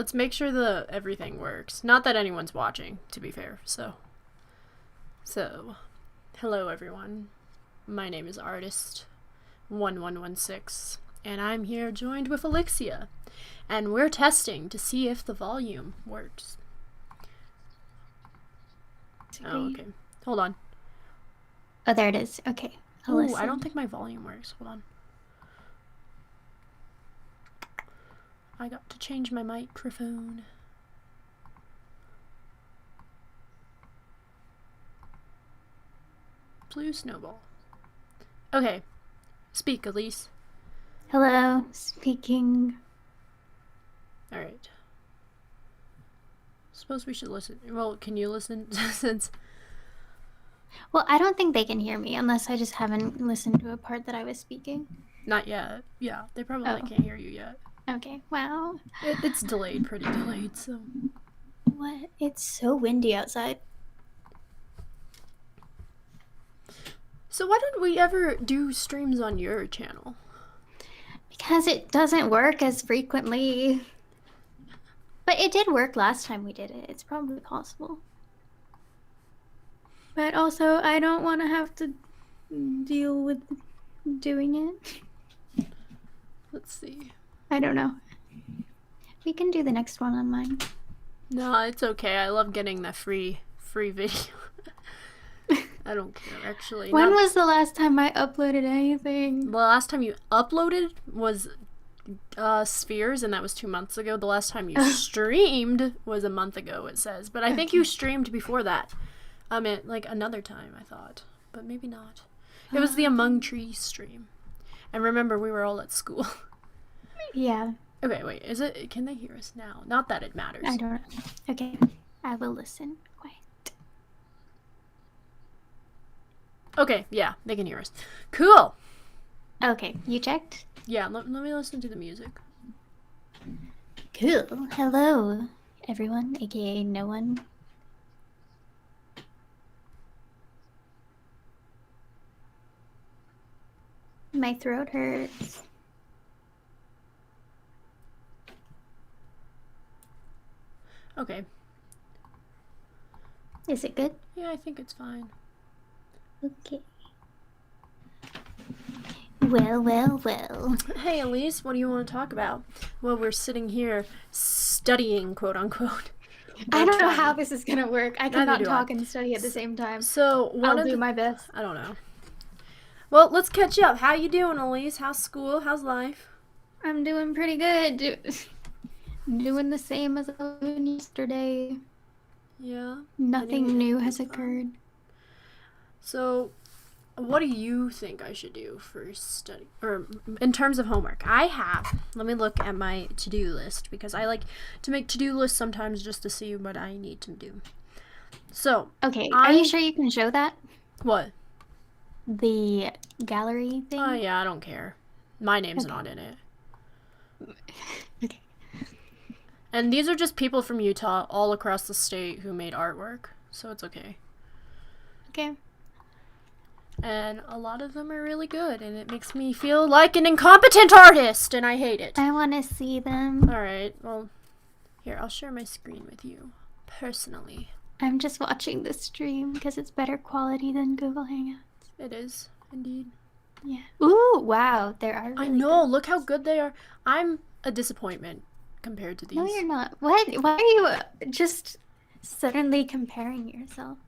let's make sure the everything works. Not that anyone's watching, to be fair. So, hello everyone. My name is Artist1116, and I'm here joined with Elixia, and we're testing to see if the volume works. Oh, okay. Hold on. Oh, there it is. Okay. Oh, I don't think my volume works. Hold on. I got to change my microphone. Blue snowball. Okay. Speak, Elise. Hello. Speaking. Alright. Suppose we should listen. Well, can you listen since... Well, I don't think they can hear me unless I just haven't listened to a part that I was speaking. Not yet. Yeah, they probably can't hear you yet. Okay, wow. It's delayed, pretty delayed, so... What? It's so windy outside. So why don't we ever do streams on your channel? Because it doesn't work as frequently. But it did work last time we did it. It's probably possible. But also, I don't want to have to deal with doing it. Let's see. I don't know. We can do the next one on mine. No, it's okay. I love getting the free video. I don't care, actually. When was the last time I uploaded anything? The last time you uploaded was Spheres, and that was 2 months ago. The last time you streamed was a month ago, it says. But I think you streamed before that. Like another time, I thought. But maybe not. It was the Among Trees stream. And remember, we were all at school. Yeah. Okay, wait. Can they hear us now? Not that it matters. I don't know. Okay. I will listen. Quiet. Okay, yeah, they can hear us. Cool! Okay, you checked? Yeah, let me listen to the music. Cool. Hello, everyone, aka no one. My throat hurts. Okay. Is it good? Yeah, I think it's fine. Okay. Well. Hey, Elise, what do you want to talk about? Well, we're sitting here studying, quote unquote. I don't know how this is gonna work. I cannot talk and study at the same time. So I'll do my best. I don't know. Well, let's catch up. How you doing, Elise? How's school? How's life? I'm doing pretty good. Doing the same as I was doing yesterday. Yeah. Nothing new has occurred. So, what do you think I should do for study, or in terms of homework? Let me look at my to-do list, because I like to make to-do lists sometimes just to see what I need to do. So, okay, are you sure you can show that? What? The gallery thing? Oh, yeah, I don't care. My name's not in it. Okay. And these are just people from Utah all across the state who made artwork, so it's okay. Okay. And a lot of them are really good, and it makes me feel like an incompetent artist, and I hate it. I want to see them. Alright, well, here, I'll share my screen with you, personally. I'm just watching the stream because it's better quality than Google Hangouts. It is, indeed. Yeah. Ooh, wow, there are really I know, good. Look how good they are. I'm a disappointment compared to these. No, you're not. What? Why are you just suddenly comparing yourself?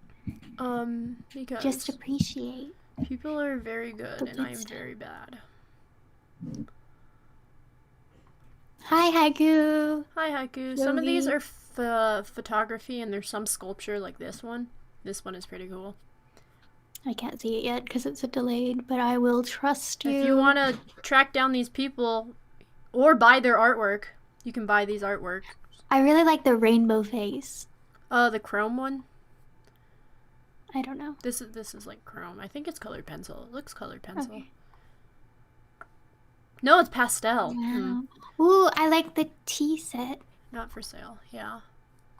Because... Just appreciate. People are very good, and I'm very bad. Hi, Haiku. Hi, Haiku. Yogi. Some of these are photography, and there's some sculpture like this one. This one is pretty cool. I can't see it yet because it's a delayed, but I will trust you. If you want to track down these people or buy their artwork, you can buy these artwork. I really like the rainbow face. The chrome one? I don't know. This is like chrome. I think it's colored pencil. It looks colored pencil. Okay. No, it's pastel. Wow. Ooh, I like the tea set. Not for sale. Yeah.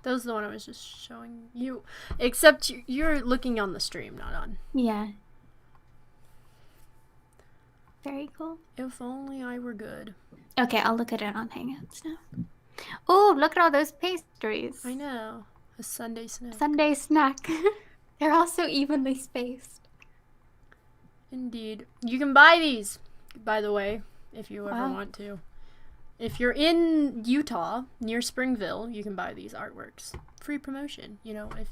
That was the one I was just showing you. Except you're looking on the stream, not on. Yeah. Very cool. If only I were good. Okay, I'll look at it on Hangouts now. Oh, look at all those pastries. I know. A Sunday snack. Sunday snack. They're all so evenly spaced. Indeed. You can buy these, by the way, if you ever Wow. want to. If you're in Utah, near Springville, you can buy these artworks. Free promotion, you know, if...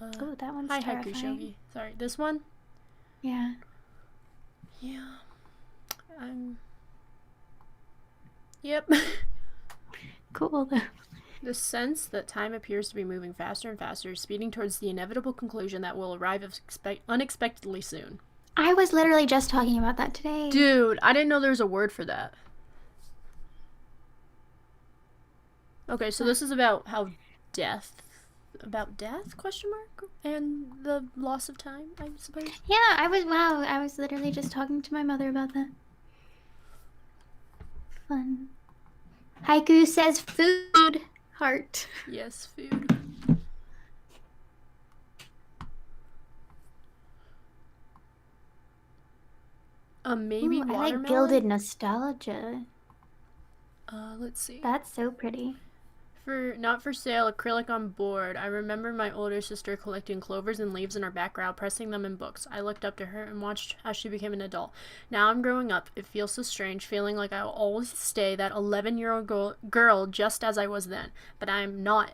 Oh, that one's hi, Haiku terrifying. Shogi. Sorry, this one? Yeah. Yeah. Yep. Cool, though. The sense that time appears to be moving faster and faster, speeding towards the inevitable conclusion that will arrive unexpectedly soon. I was literally just talking about that today. Dude, I didn't know there was a word for that. Okay, so this is about how death, question mark, and the loss of time, I suppose. Yeah, I was literally just talking to my mother about that. Fun. Haiku says food. Heart. Yes, food. Maybe Ooh, I watermelon. like gilded nostalgia. Let's see. That's so pretty. For not for sale, acrylic on board. I remember my older sister collecting clovers and leaves in our background, pressing them in books. I looked up to her and watched as she became an adult. Now I'm growing up. It feels so strange, feeling like I'll always stay that 11-year-old girl just as I was then. But I am not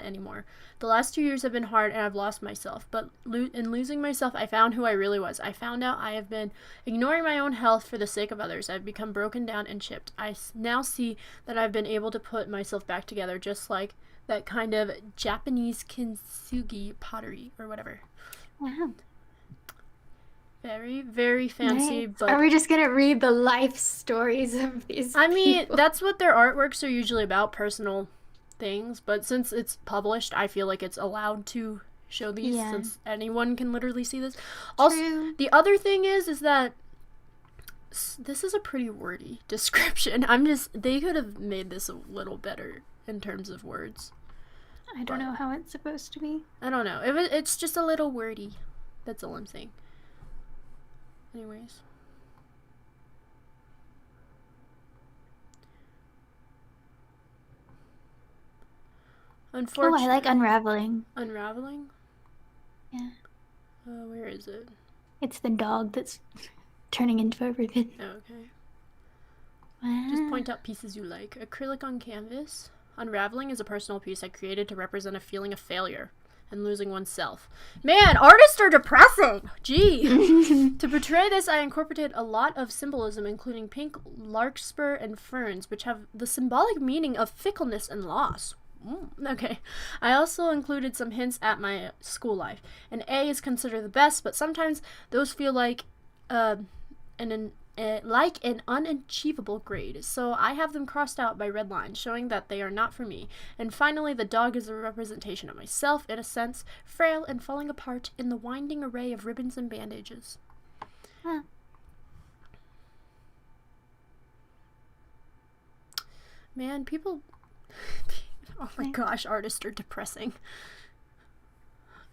anymore. The last 2 years have been hard and I've lost myself. But in losing myself, I found who I really was. I found out I have been ignoring my own health for the sake of others. I've become broken down and chipped. I now see that I've been able to put myself back together, just like that kind of Japanese kintsugi pottery or whatever. Wow. Very, very fancy, Nice. but Are we just gonna read the life stories of these I mean, people? that's what their artworks are usually about, personal things, but since it's published, I feel like it's allowed to show these Yeah. since anyone can literally see this. Also, True. the other thing is that this is a pretty wordy description. They could have made this a little better in terms of words. I don't know how it's supposed to be. I don't know. It's just a little wordy. That's all I'm saying. Anyways. Oh, Unfortunately. I like unraveling. Unraveling? Yeah. Where is it? It's the dog that's turning into a ribbon. Oh, okay. Wow. Just point out pieces you like. Acrylic on canvas. Unraveling is a personal piece I created to represent a feeling of failure and losing oneself. Man, artists are depressing! Gee! To portray this, I incorporated a lot of symbolism, including pink larkspur and ferns, which have the symbolic meaning of fickleness and loss. Okay. I also included some hints at my school life. An A is considered the best, but sometimes those feel like an unachievable grade, so I have them crossed out by red lines, showing that they are not for me. And finally, the dog is a representation of myself, in a sense, frail and falling apart in the winding array of ribbons and bandages. Huh. Man, people... Oh my gosh, artists are depressing.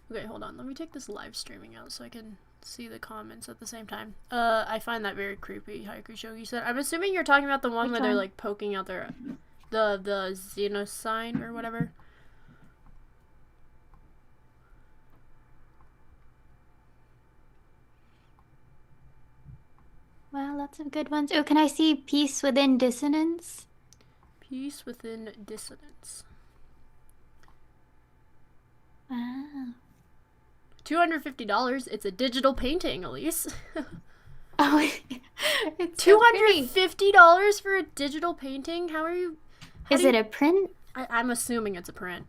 Okay, hold on. Let me take this live streaming out so I can see the comments at the same time. I find that very creepy, Haiku Shogi said. I'm assuming you're talking about the one Which where they're one? like poking out their the Xenos sign or whatever. Wow, lots of good ones. Oh, can I see Peace Within Dissonance? Peace within dissonance. Wow. $250. It's a digital painting, Elise. Oh, it's so pretty. $250 for a digital painting? How are you? Is it a print? I'm assuming it's a print.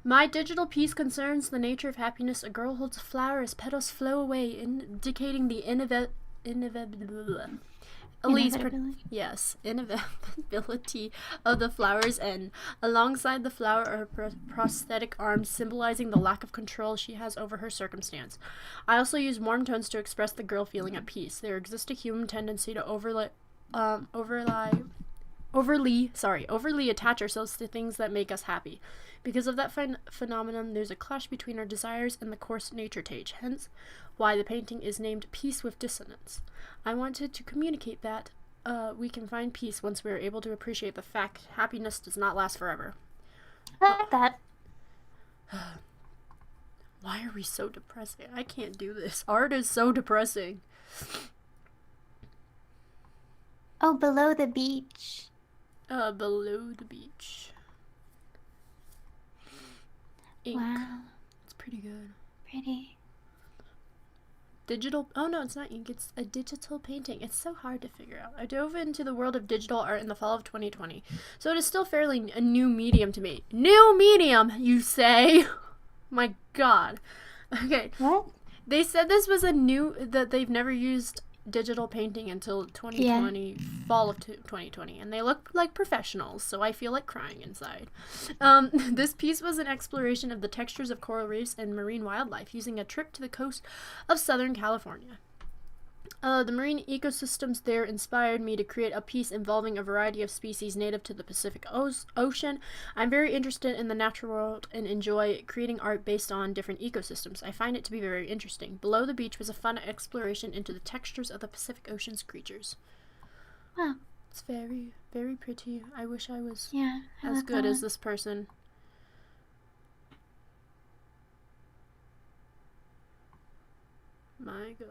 My digital piece concerns the nature of happiness. A girl holds a flower as petals flow away, indicating the inevitability. Elise, yes, inevitability of the flower's end. Alongside the flower are her prosthetic arms, symbolizing the lack of control she has over her circumstance. I also use warm tones to express the girl feeling at peace. There exists a human tendency to overly attach ourselves to things that make us happy. Because of that phenomenon, there's a clash between our desires and the coarse nature tage, hence why the painting is named Peace with Dissonance. I wanted to communicate that we can find peace once we are able to appreciate the fact happiness does not last forever. I like that. Why are we so depressing? I can't do this. Art is so depressing. Oh, below the beach. Below the beach. Ink. Wow. It's pretty good. Pretty. Digital. Oh no, it's not ink. It's a digital painting. It's so hard to figure out. I dove into the world of digital art in the fall of 2020, so it is still fairly a new medium to me. New medium, you say? My God. Okay. What? They said this was that they've never used digital painting until 2020, fall of 2020, and they look like professionals, so I feel like crying inside. This piece was an exploration of the textures of coral reefs and marine wildlife using a trip to the coast of Southern California. The marine ecosystems there inspired me to create a piece involving a variety of species native to the Pacific Ocean. I'm very interested in the natural world and enjoy creating art based on different ecosystems. I find it to be very interesting. Below the beach was a fun exploration into the textures of the Pacific Ocean's creatures. Wow. It's very, very pretty. I wish I was I as love good that. as this person. My gosh.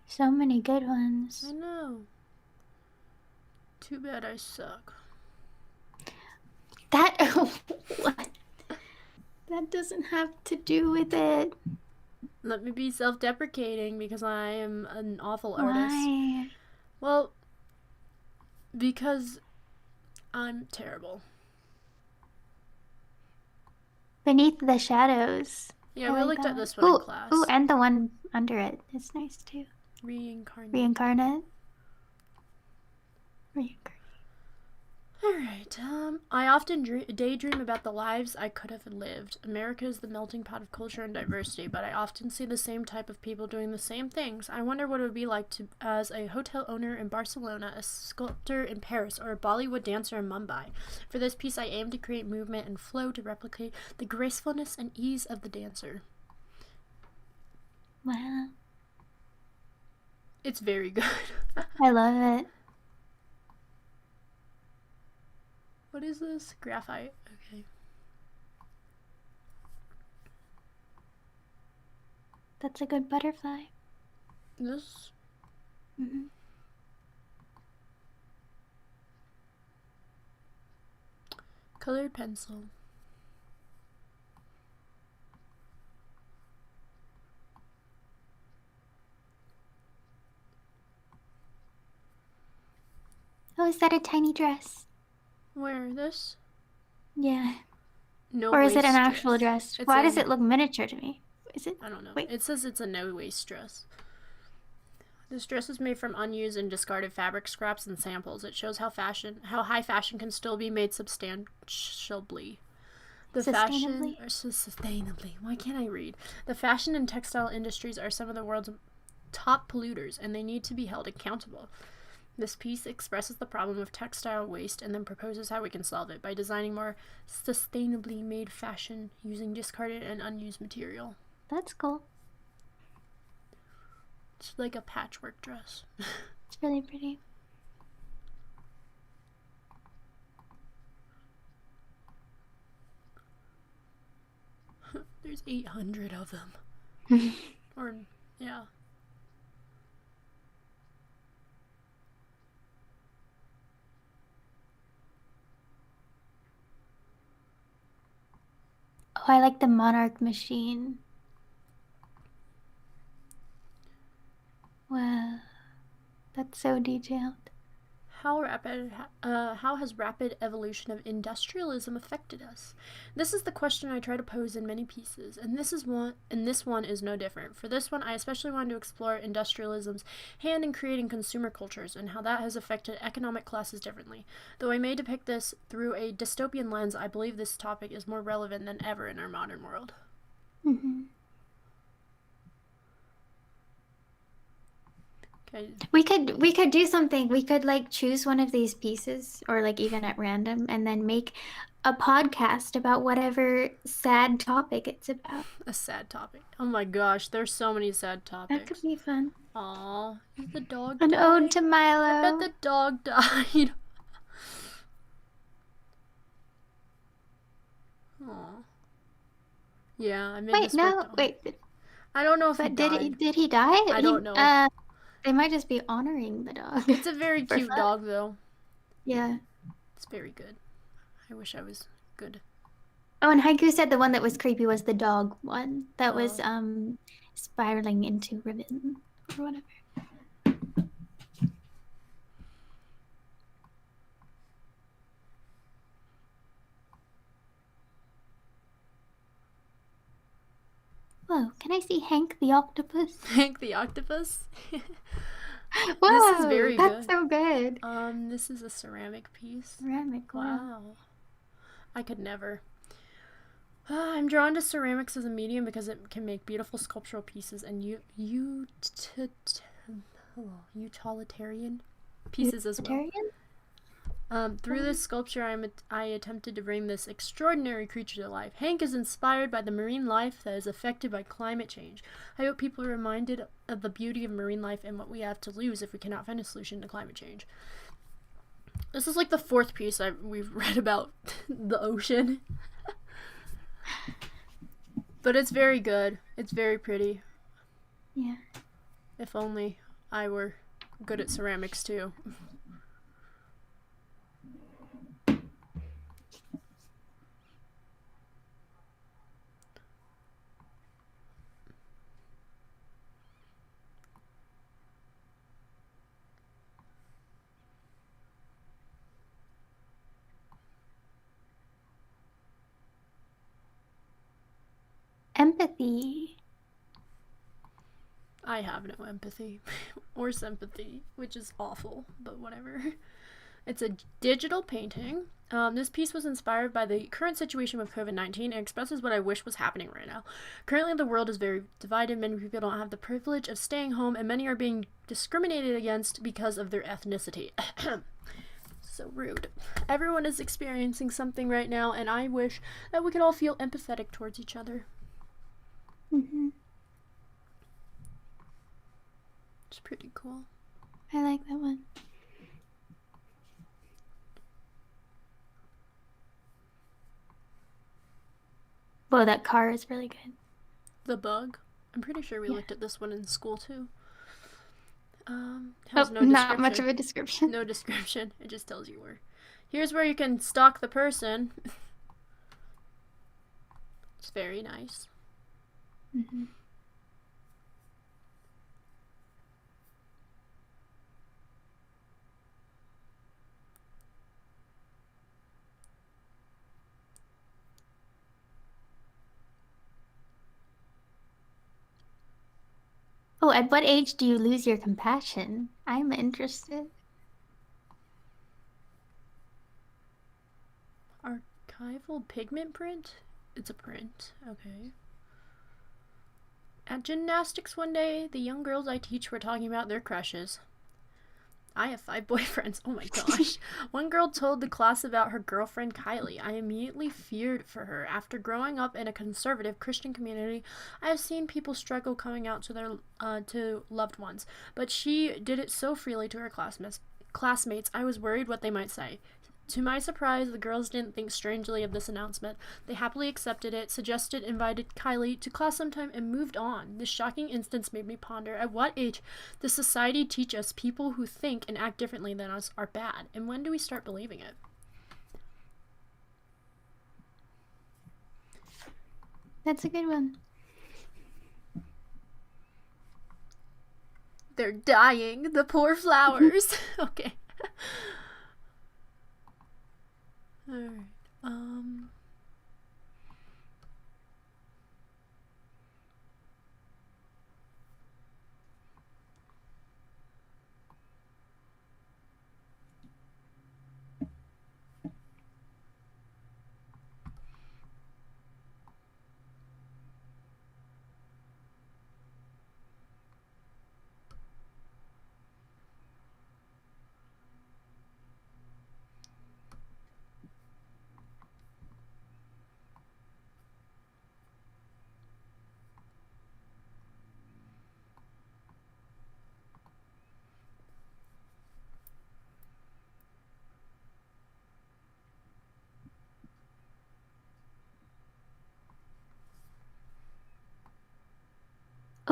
So many good ones. I know. Too bad I suck. That what? That doesn't have to do with it. Let me be self-deprecating because I am an awful artist. Why? Well, because I'm terrible. Beneath the shadows. Yeah, I we like looked that at this one. one Ooh, in class. ooh, and the one under it. It's nice too. Reincarnate. Reincarnate. Alright, I often daydream about the lives I could have lived. America is the melting pot of culture and diversity, but I often see the same type of people doing the same things. I wonder what it would be like as a hotel owner in Barcelona, a sculptor in Paris, or a Bollywood dancer in Mumbai. For this piece, I aim to create movement and flow to replicate the gracefulness and ease of the dancer. Wow. It's very good. I love it. What is this? Graphite. Okay. That's a good butterfly. This? Mm-hmm. Colored pencil. Oh, is that a tiny dress? Where? This? Yeah. No. Or is it an waist actual dress? It's Why does it look miniature to me? Is it? I don't know. Wait. It says it's a no-waste dress. This dress is made from unused and discarded fabric scraps and samples. It shows how high fashion can still be made substantially. Sustainably. Why can't I read? The fashion and textile industries are some of the world's top polluters, and they need to be held accountable. This piece expresses the problem of textile waste and then proposes how we can solve it by designing more sustainably made fashion using discarded and unused material. That's cool. It's like a patchwork dress. It's really pretty. There's 800 of them. Or, yeah. Oh, I like the monarch machine. Wow. That's so detailed. How has rapid evolution of industrialism affected us? This is the question I try to pose in many pieces, and this one is no different. For this one, I especially wanted to explore industrialism's hand in creating consumer cultures and how that has affected economic classes differently. Though I may depict this through a dystopian lens, I believe this topic is more relevant than ever in our modern world. Mm-hmm. Okay. We could do something. We could like choose one of these pieces or like even at random and then make a podcast about whatever sad topic it's about. A sad topic. Oh my gosh, there's so many sad That could topics. be fun. Aw, the dog An died. ode to I bet Milo. the dog died. Aw. Yeah, I made Wait, this for no, dog. wait. I don't know if he But died. did he die? I don't know. They might just be honoring the dog. It's a very For cute fun. dog, though. Yeah. It's very good. I wish I was good. Oh, and Haiku said the one that was creepy was the dog one that was Oh. spiraling into ribbon or whatever. Whoa, can I see Hank the octopus? Hank the octopus. Whoa, This is very that's good. so good. This is a ceramic piece. Ceramic, wow. Wow. I could never. I'm drawn to ceramics as a medium because it can make beautiful sculptural pieces and utilitarian pieces as well. Vegetarian? Through this sculpture, I attempted to bring this extraordinary creature to life. Hank is inspired by the marine life that is affected by climate change. I hope people are reminded of the beauty of marine life and what we have to lose if we cannot find a solution to climate change. This is like the fourth piece we've read about the ocean. But it's very good. It's very pretty. Yeah. If only I were good at ceramics too. Empathy. I have no empathy or sympathy, which is awful, but whatever. It's a digital painting. This piece was inspired by the current situation with COVID-19 and expresses what I wish was happening right now. Currently, the world is very divided. Many people don't have the privilege of staying home, and many are being discriminated against because of their ethnicity. So rude. Everyone is experiencing something right now, and I wish that we could all feel empathetic towards each other. Mm-hmm. It's pretty cool. I like that one. Whoa, that car is really good. The bug. I'm pretty sure we Yeah. looked at this one in school too. Has no not much description. of a description. No description. It just tells you where. Here's where you can stalk the person. It's very nice. Mm-hmm. Oh, at what age do you lose your compassion? I'm interested. Archival pigment print? It's a print. Okay. At gymnastics one day, the young girls I teach were talking about their crushes. I have 5 boyfriends. Oh my gosh. One girl told the class about her girlfriend Kylie. I immediately feared for her. After growing up in a conservative Christian community, I have seen people struggle coming out to their to loved ones, but she did it so freely to her classmates. I was worried what they might say. To my surprise, the girls didn't think strangely of this announcement. They happily accepted it, invited Kylie to class sometime, and moved on. This shocking instance made me ponder, at what age does society teach us people who think and act differently than us are bad? And when do we start believing it? That's a good one. They're dying, the poor flowers. Okay. Alright,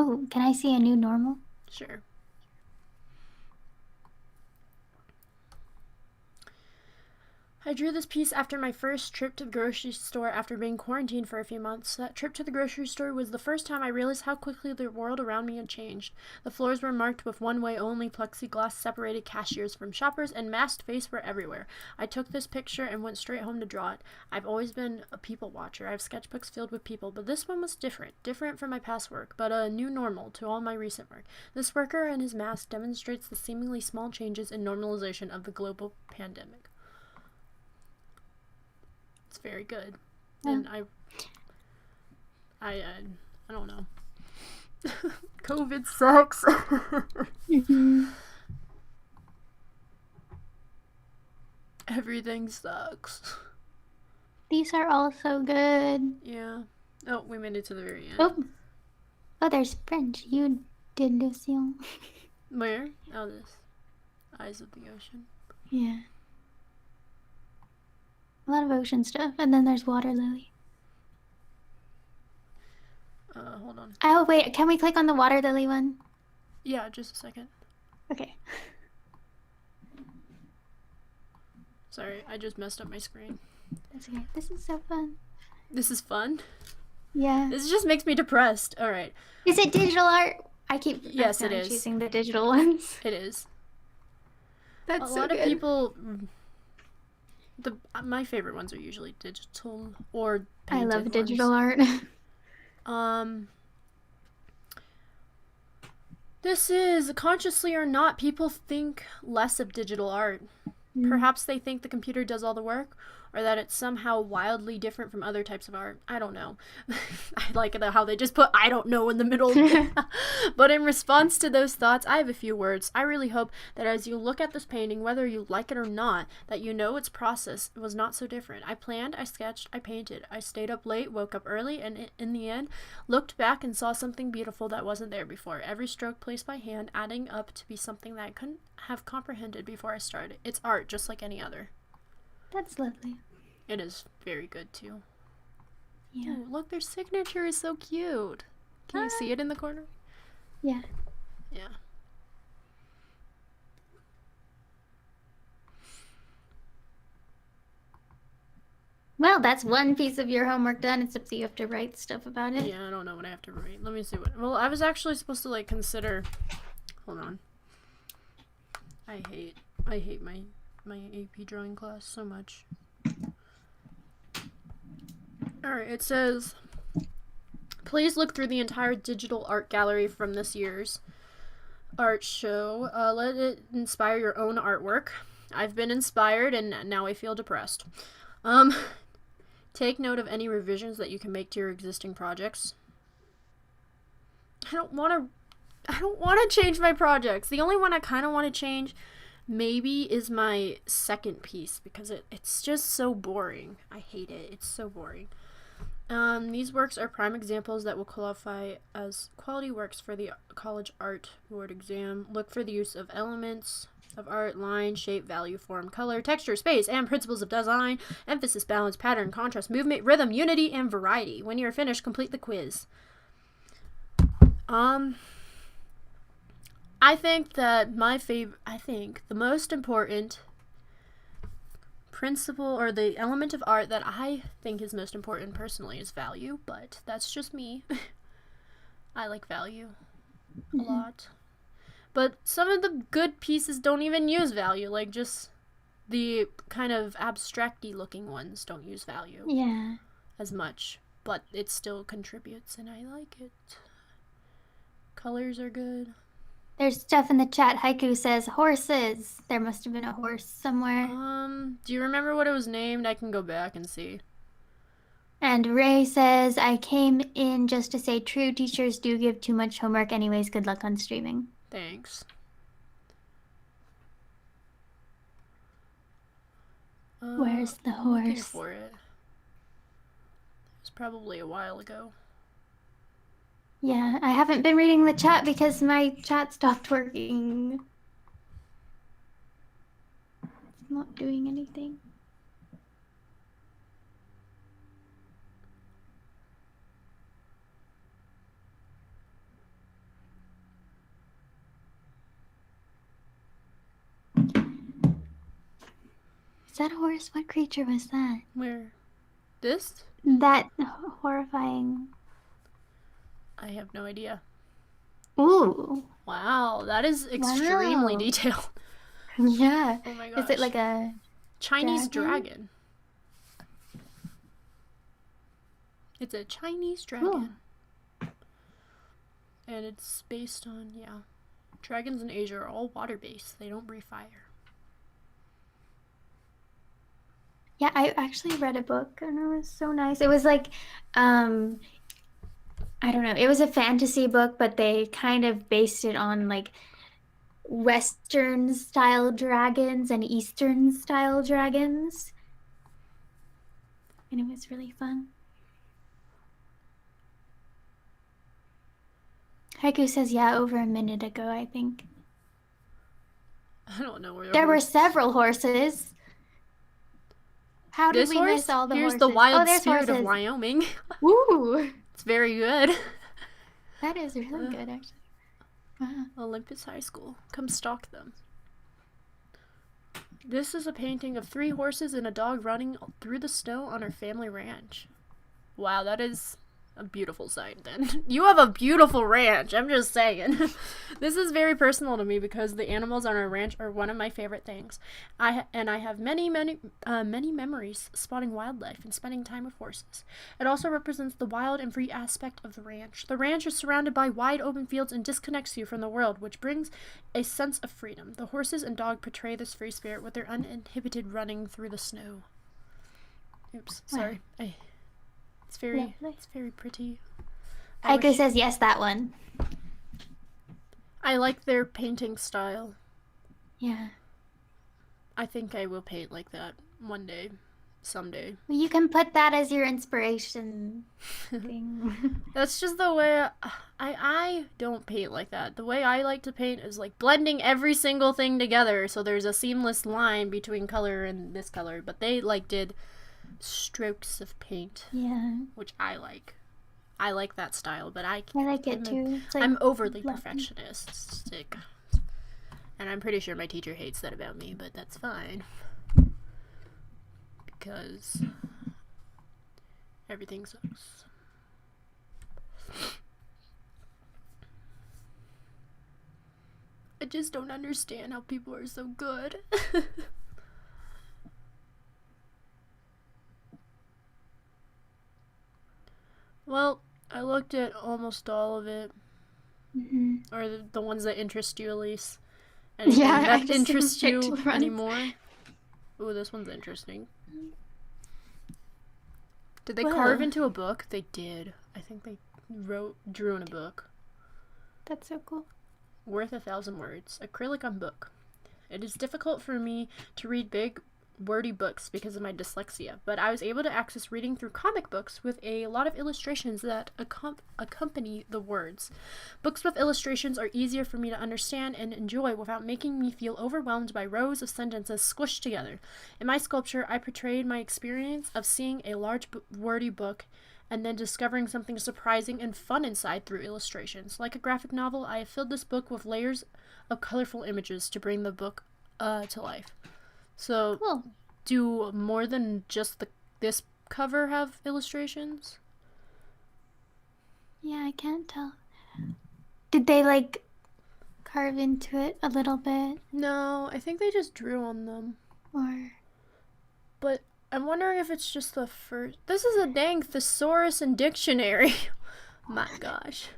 Oh, can I see a new normal? Sure. I drew this piece after my first trip to the grocery store after being quarantined for a few months. That trip to the grocery store was the first time I realized how quickly the world around me had changed. The floors were marked with one-way only plexiglass separated cashiers from shoppers, and masked faces were everywhere. I took this picture and went straight home to draw it. I've always been a people watcher. I have sketchbooks filled with people, but this one was different from my past work, but a new normal to all my recent work. This worker and his mask demonstrates the seemingly small changes in normalization of the global pandemic. It's very good. Yeah. And I don't know. COVID sucks. Everything sucks. These are all so good. Yeah. Oh, we made it to the very end. Oh, there's French. You did Lucille. Where? Oh, this. Eyes of the Ocean. Yeah. A lot of ocean stuff, and then there's water lily. Hold on. Oh wait, can we click on the water lily one? Yeah, just a second. Okay. Sorry, I just messed up my screen. That's okay. This is so fun. This is fun? Yeah. This just makes me depressed. Alright. Is it digital art? Yes, it is. Choosing the digital ones. It is. That's a so lot good. of people... my favorite ones are usually digital or painted I love ones. digital art. This is, consciously or not, people think less of digital art. Perhaps they think the computer does all the work, or that it's somehow wildly different from other types of art. I don't know. I like how they just put "I don't know" in the middle. But in response to those thoughts, I have a few words. I really hope that as you look at this painting, whether you like it or not, that you know its process was not so different. I planned, I sketched, I painted. I stayed up late, woke up early, and in the end, looked back and saw something beautiful that wasn't there before. Every stroke placed by hand, adding up to be something that I couldn't have comprehended before I started. It's art, just like any other. That's lovely. It is very good too. Yeah. Ooh, look, their signature is so cute. Can you see it in the corner? Yeah. Yeah. Well, that's one piece of your homework done, except that you have to write stuff about it. Yeah, I don't know what I have to write. Let me see what. Well, I was actually supposed to like consider. Hold on. I hate my AP drawing class so much. Alright, it says, please look through the entire digital art gallery from this year's art show. Let it inspire your own artwork. I've been inspired and now I feel depressed. Take note of any revisions that you can make to your existing projects. I don't want to change my projects. The only one I kind of want to change maybe is my second piece because it's just so boring. I hate it. It's so boring. These works are prime examples that will qualify as quality works for the College Art Board exam. Look for the use of elements of art, line, shape, value, form, color, texture, space, and principles of design, emphasis, balance, pattern, contrast, movement, rhythm, unity, and variety. When you're finished, complete the quiz. I think that the most important principle or the element of art that I think is most important personally is value, but that's just me. I like value a lot. But some of the good pieces don't even use value, like just the kind of abstract-y looking ones don't use value as much, but it still contributes and I like it. Colors are good. There's stuff in the chat. Haiku says horses. There must have been a horse somewhere. Do you remember what it was named? I can go back and see. And Ray says, I came in just to say true teachers do give too much homework anyways. Good luck on streaming. Thanks. Where's the I'm looking horse? for it. It was probably a while ago. Yeah, I haven't been reading the chat because my chat stopped working. It's not doing anything. that a horse? What creature was that? Where? This? That horrifying. I have no idea. Ooh. Wow, that is extremely Wow. detailed. Yeah. Oh my gosh. Is it like a Chinese dragon? dragon? It's a Chinese dragon. And it's based on, yeah. Dragons in Asia are all water-based. They don't breathe fire. Yeah, I actually read a book and it was so nice. It was like, I don't know, it was a fantasy book, but they kind of based it on like Western style dragons and Eastern style dragons. And it was really fun. Haiku says, yeah, over a minute ago, I think. I don't know where There were several horses. How did this we horse? miss all the Here's horses? the wild there's spirit horses. of Wyoming. Ooh, It's very good. that is really good, actually. Wow. Olympus High School. Come stalk them. This is a painting of 3 horses and a dog running through the snow on our family ranch. Wow, that is a beautiful sight then. You have a beautiful ranch, I'm just saying. This is very personal to me because the animals on our ranch are one of my favorite things. I have many memories spotting wildlife and spending time with horses. It also represents the wild and free aspect of the ranch. The ranch is surrounded by wide open fields and disconnects you from the world, which brings a sense of freedom. The horses and dog portray this free spirit with their uninhibited running through the snow. Oops, sorry. It's very pretty. Haiku says, yes, that one. I like their painting style. Yeah. I think I will paint like that one day. Someday. Well, you can put that as your inspiration thing. That's just the way I don't paint like that. The way I like to paint is like blending every single thing together so there's a seamless line between color and this color. But they like did strokes of paint. Yeah. Which I like. I like that style, but I like it too. It's like I'm overly fluffy. perfectionistic. And I'm pretty sure my teacher hates that about me, but that's fine. Because everything sucks. I just don't understand how people are so good. Well, I looked at almost all of it. Mm-hmm. Or the ones that interest you, at least. Anything Yeah, I that just interests you picked one. anymore? Ooh, this one's interesting. Did they Whoa. carve into a book? They did. I think they drew in a book. That's so cool. Worth 1,000 words. Acrylic on book. It is difficult for me to read big, wordy books because of my dyslexia, but I was able to access reading through comic books with a lot of illustrations that accompany the words. Books with illustrations are easier for me to understand and enjoy without making me feel overwhelmed by rows of sentences squished together. In my sculpture, I portrayed my experience of seeing a large wordy book and then discovering something surprising and fun inside through illustrations. Like a graphic novel, I have filled this book with layers of colorful images to bring the book to life. So, Cool. do more than just this cover have illustrations? Yeah, I can't tell. Did they like carve into it a little bit, No, I think they just drew on them. or But I'm wondering if it's just the first. This is a dang thesaurus and dictionary. My gosh.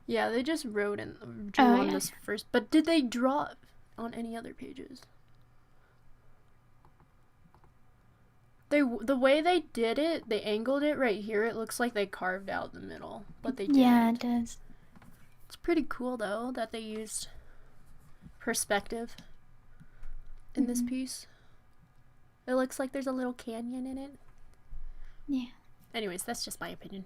Yeah, they just drew on yeah. this first. But did they draw on any other pages? The way they did it, they angled it right here. It looks like they carved out the middle, but they didn't. Yeah, it does. It's pretty cool though that they used perspective in this piece. It looks like there's a little canyon in it. Yeah. Anyways, that's just my opinion.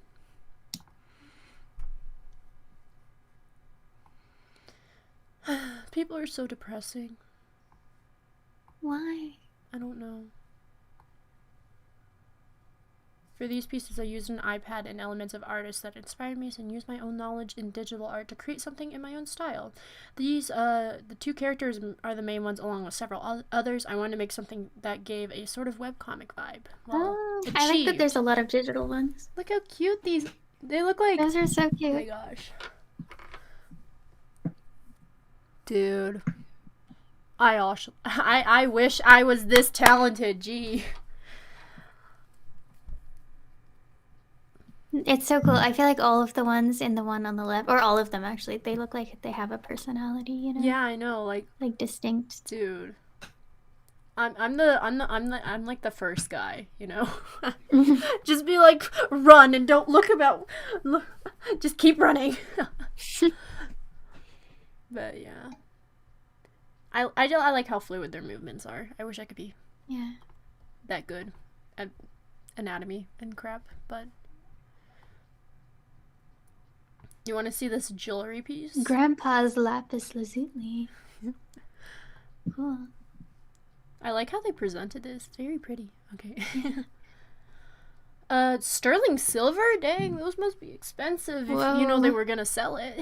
People are so depressing. Why? I don't know. For these pieces, I used an iPad and elements of artists that inspired me and used my own knowledge in digital art to create something in my own style. These, the two characters are the main ones along with several others. I wanted to make something that gave a sort of webcomic vibe. Well, I like that achieved. there's a lot of digital ones. Look how cute they look like. Those are so cute. Oh my gosh. Dude. I wish I was this talented, gee. It's so cool. I feel like all of the ones in the one on the left, or all of them actually, they look like they have a personality, you know? Yeah, I know, like distinct. dude. I'm like the first guy, you know? Just be like, run and don't look, just keep running. But yeah. I like how fluid their movements are. I wish I could be that good at anatomy and crap, but you want to see this jewelry piece? Grandpa's lapis lazuli. Cool. I like how they presented this. It's very pretty. Okay. Sterling silver? Dang, those must be expensive if you know they were gonna sell it.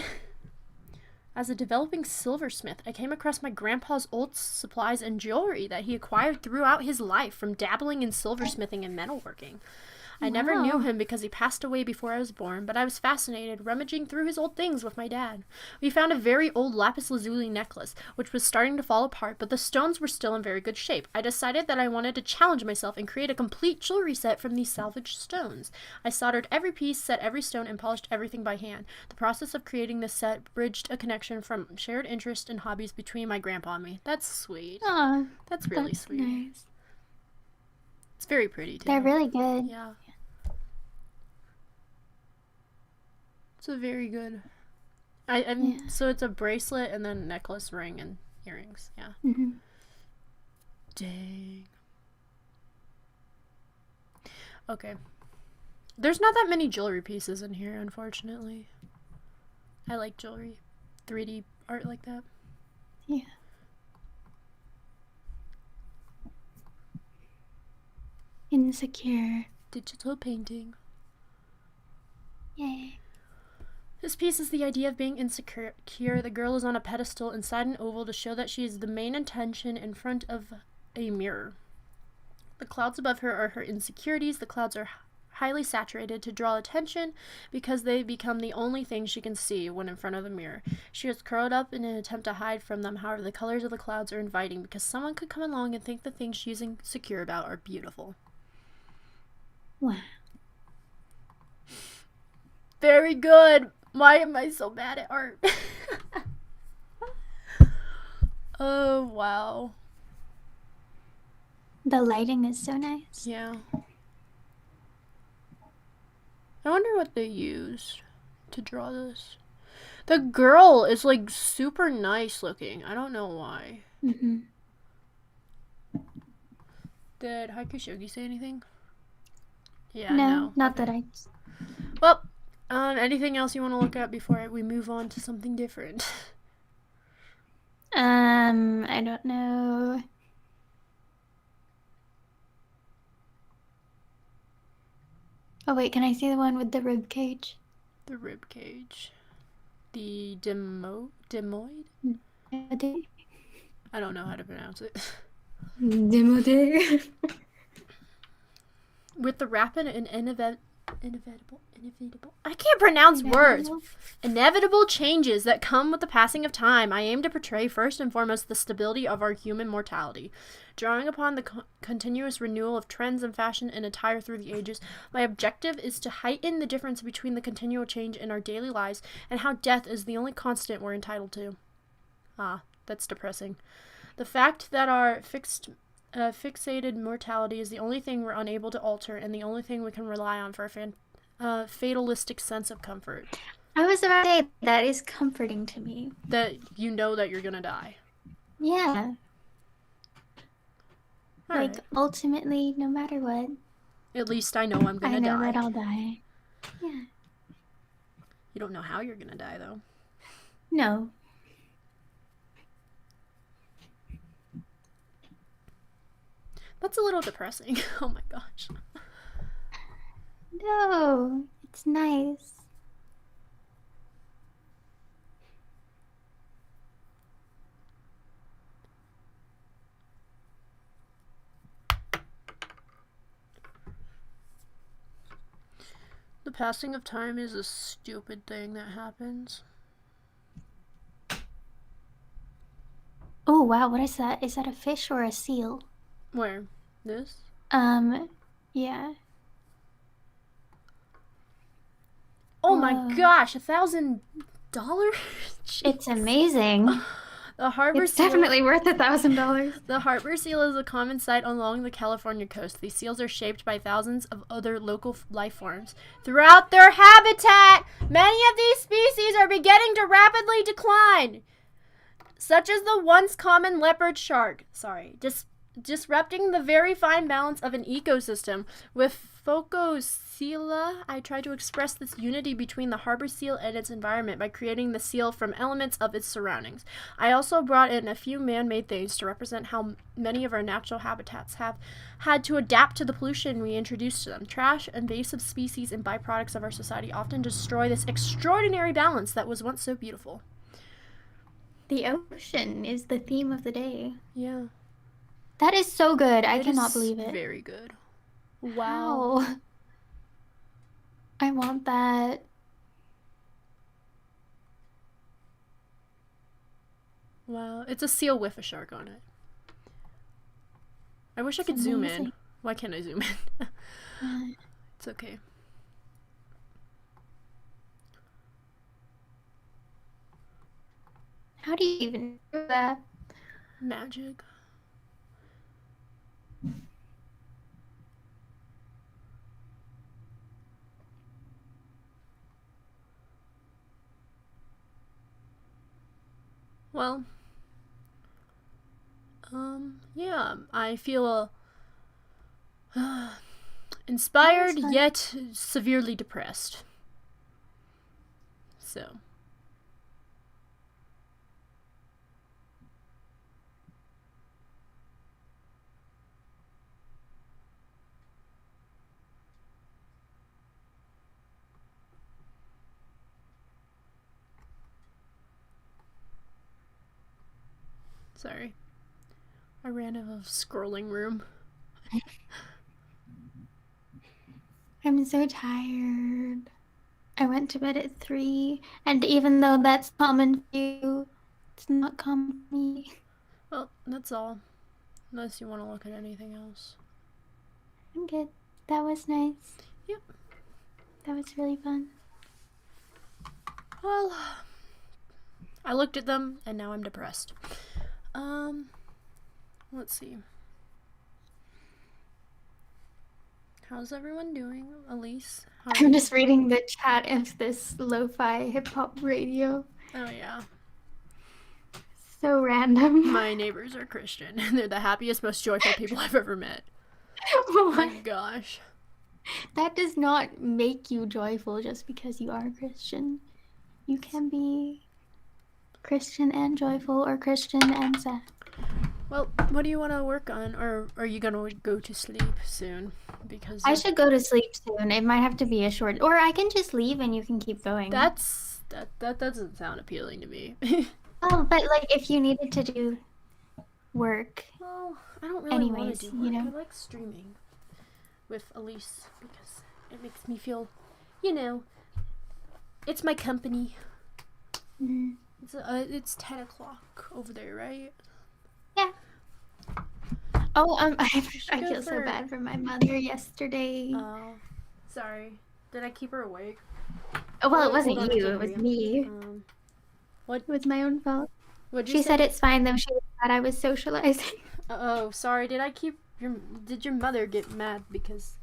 As a developing silversmith, I came across my grandpa's old supplies and jewelry that he acquired throughout his life from dabbling in silversmithing and metalworking. I never knew him because he passed away before I was born, but I was fascinated, rummaging through his old things with my dad. We found a very old lapis lazuli necklace, which was starting to fall apart, but the stones were still in very good shape. I decided that I wanted to challenge myself and create a complete jewelry set from these salvaged stones. I soldered every piece, set every stone, and polished everything by hand. The process of creating this set bridged a connection from shared interests and hobbies between my grandpa and me. That's sweet. Aw, that's really sweet. Nice. It's very pretty, too. They're really good. Yeah. It's a very good. So it's a bracelet and then necklace, ring, and earrings. Yeah. Mm-hmm. Dang. Okay. There's not that many jewelry pieces in here, unfortunately. I like jewelry. 3D art like that. Yeah. Insecure. Digital painting. Yay. This piece is the idea of being insecure. The girl is on a pedestal inside an oval to show that she is the main attention in front of a mirror. The clouds above her are her insecurities. The clouds are highly saturated to draw attention because they become the only thing she can see when in front of the mirror. She is curled up in an attempt to hide from them. However, the colors of the clouds are inviting because someone could come along and think the things she's insecure about are beautiful. Wow. Very good. Why am I so bad at art? Oh, wow. The lighting is so nice. Yeah. I wonder what they used to draw this. The girl is like super nice looking. I don't know why. Mm-hmm. Did Haiku Shogi say anything? Yeah, no. Not that I... Well, anything else you want to look at before we move on to something different? I don't know. Oh wait, can I see the one with the rib cage? The rib cage. The demoid? I don't know how to pronounce it. Demode. With the rapid and inevitable. I can't pronounce words. Inevitable changes that come with the passing of time, I aim to portray first and foremost the stability of our human mortality. Drawing upon the continuous renewal of trends in fashion and attire through the ages, my objective is to heighten the difference between the continual change in our daily lives and how death is the only constant we're entitled to. Ah, that's depressing. The fact that our fixated mortality is the only thing we're unable to alter and the only thing we can rely on for a fatalistic sense of comfort. I was about to say, that is comforting to me. That you know that you're gonna die. Yeah. All like, right. Ultimately, no matter what. At least I know I'm gonna die. I know that I'll die. Yeah. You don't know how you're gonna die, though. No. That's a little depressing. Oh my gosh. No, it's nice. The passing of time is a stupid thing that happens. Oh wow, what is that? Is that a fish or a seal? Where? This? Yeah. Oh Whoa. my gosh, $1,000? It's amazing. The harbor It's seal. definitely worth $1,000. The harbor seal is a common sight along the California coast. These seals are shaped by thousands of other local life forms throughout their habitat. Many of these species are beginning to rapidly decline, such as the once common leopard shark. Disrupting the very fine balance of an ecosystem. With Phocosila, I try to express this unity between the harbor seal and its environment by creating the seal from elements of its surroundings. I also brought in a few man-made things to represent how many of our natural habitats have had to adapt to the pollution we introduced to them. Trash, invasive species, and byproducts of our society often destroy this extraordinary balance that was once so beautiful. The ocean is the theme of the day. Yeah. That is so good. I cannot believe it. Very good. Wow. Wow. I want that. Wow. It's a seal with a shark on it. I wish I could zoom in. Why can't I zoom in? It's okay. How do you even do that? Magic. Well, yeah, I feel inspired yet severely depressed. So. Sorry. I ran out of scrolling room. I'm so tired. I went to bed at 3, and even though that's common for you, it's not common for me. Well, that's all. Unless you want to look at anything else. I'm good. That was nice. Yep. That was really fun. Well, I looked at them, and now I'm depressed. Let's see. How's everyone doing, Elise? I'm just reading the chat of this lo-fi hip-hop radio. Oh, yeah. So random. My neighbors are Christian, and they're the happiest, most joyful people I've ever met. Oh my gosh. That does not make you joyful just because you are Christian. You can be Christian and joyful, or Christian and sad. Well, what do you want to work on, or are you gonna go to sleep soon? Because I should go to sleep soon. It might have to be a short, or I can just leave and you can keep going. That doesn't sound appealing to me. Oh, but like if you needed to do work. Well, I don't really want to do work. You know. I like streaming with Elise because it makes me feel, you know, it's my company. Mm. It's 10 o'clock over there, right? Yeah. Oh, I feel so bad for my mother yesterday. Oh, sorry. Did I keep her awake? Oh, well, it wasn't you. It was me. What? It was my own fault. What'd you She say? said it's fine though. She was glad I was socializing. Oh, sorry. Did your mother get mad because?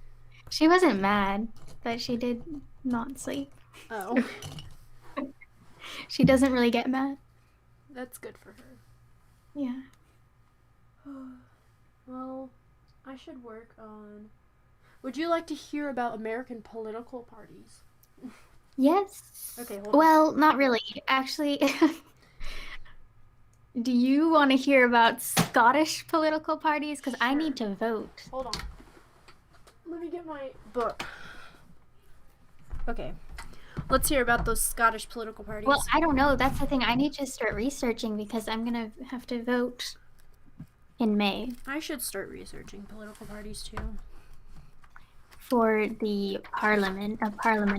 She wasn't mad, but she did not sleep. Oh. She doesn't really get mad. That's good for her. Yeah. Well, I should work on... Would you like to hear about American political parties? Yes. Okay, hold on. Well, not really. Actually, do you want to hear about Scottish political parties? Because I need to vote. Hold on. Let me get my book. Okay. Let's hear about those Scottish political parties. Well, I don't know. That's the thing. I need to start researching because I'm gonna have to vote in May I should start researching political parties too. for the parliament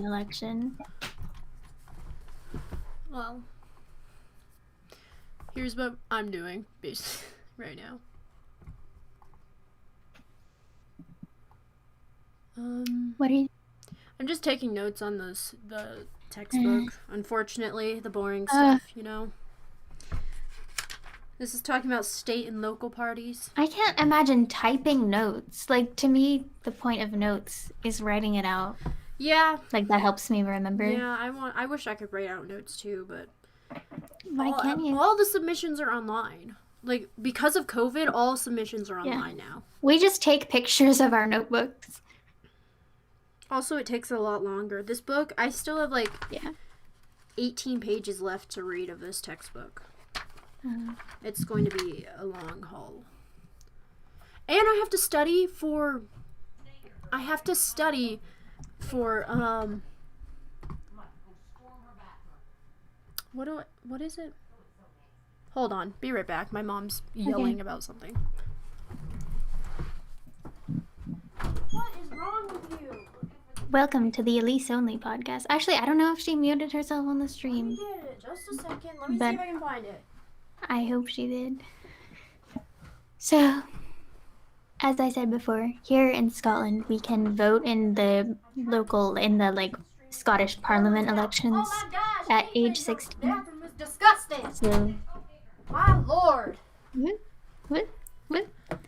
election. Well, here's what I'm doing right now. What are you? I'm just taking notes on the textbook. Unfortunately, the boring stuff, you know. This is talking about state and local parties. I can't imagine typing notes. Like, to me, the point of notes is writing it out. Yeah. Like, that helps me remember. Yeah, I wish I could write out notes too, but Why can't you? all the submissions are online. Like, because of COVID, all submissions are online now. We just take pictures of our notebooks. Also, it takes a lot longer. This book, I still have like Yeah. 18 pages left to read of this textbook. It's going to be a long haul. And I have to study for what is it? Hold on, be right back. My mom's yelling about something. What is wrong with you? Welcome to the Elise Only podcast. Actually, I don't know if she muted herself on the stream. Get it. Just a second. Let me see But- if I can find it. I hope she did. So, as I said before, here in Scotland, we can vote in the like Scottish Parliament elections Oh my gosh! at Ethan, age your 16. bathroom is disgusting. So, My lord. what? Are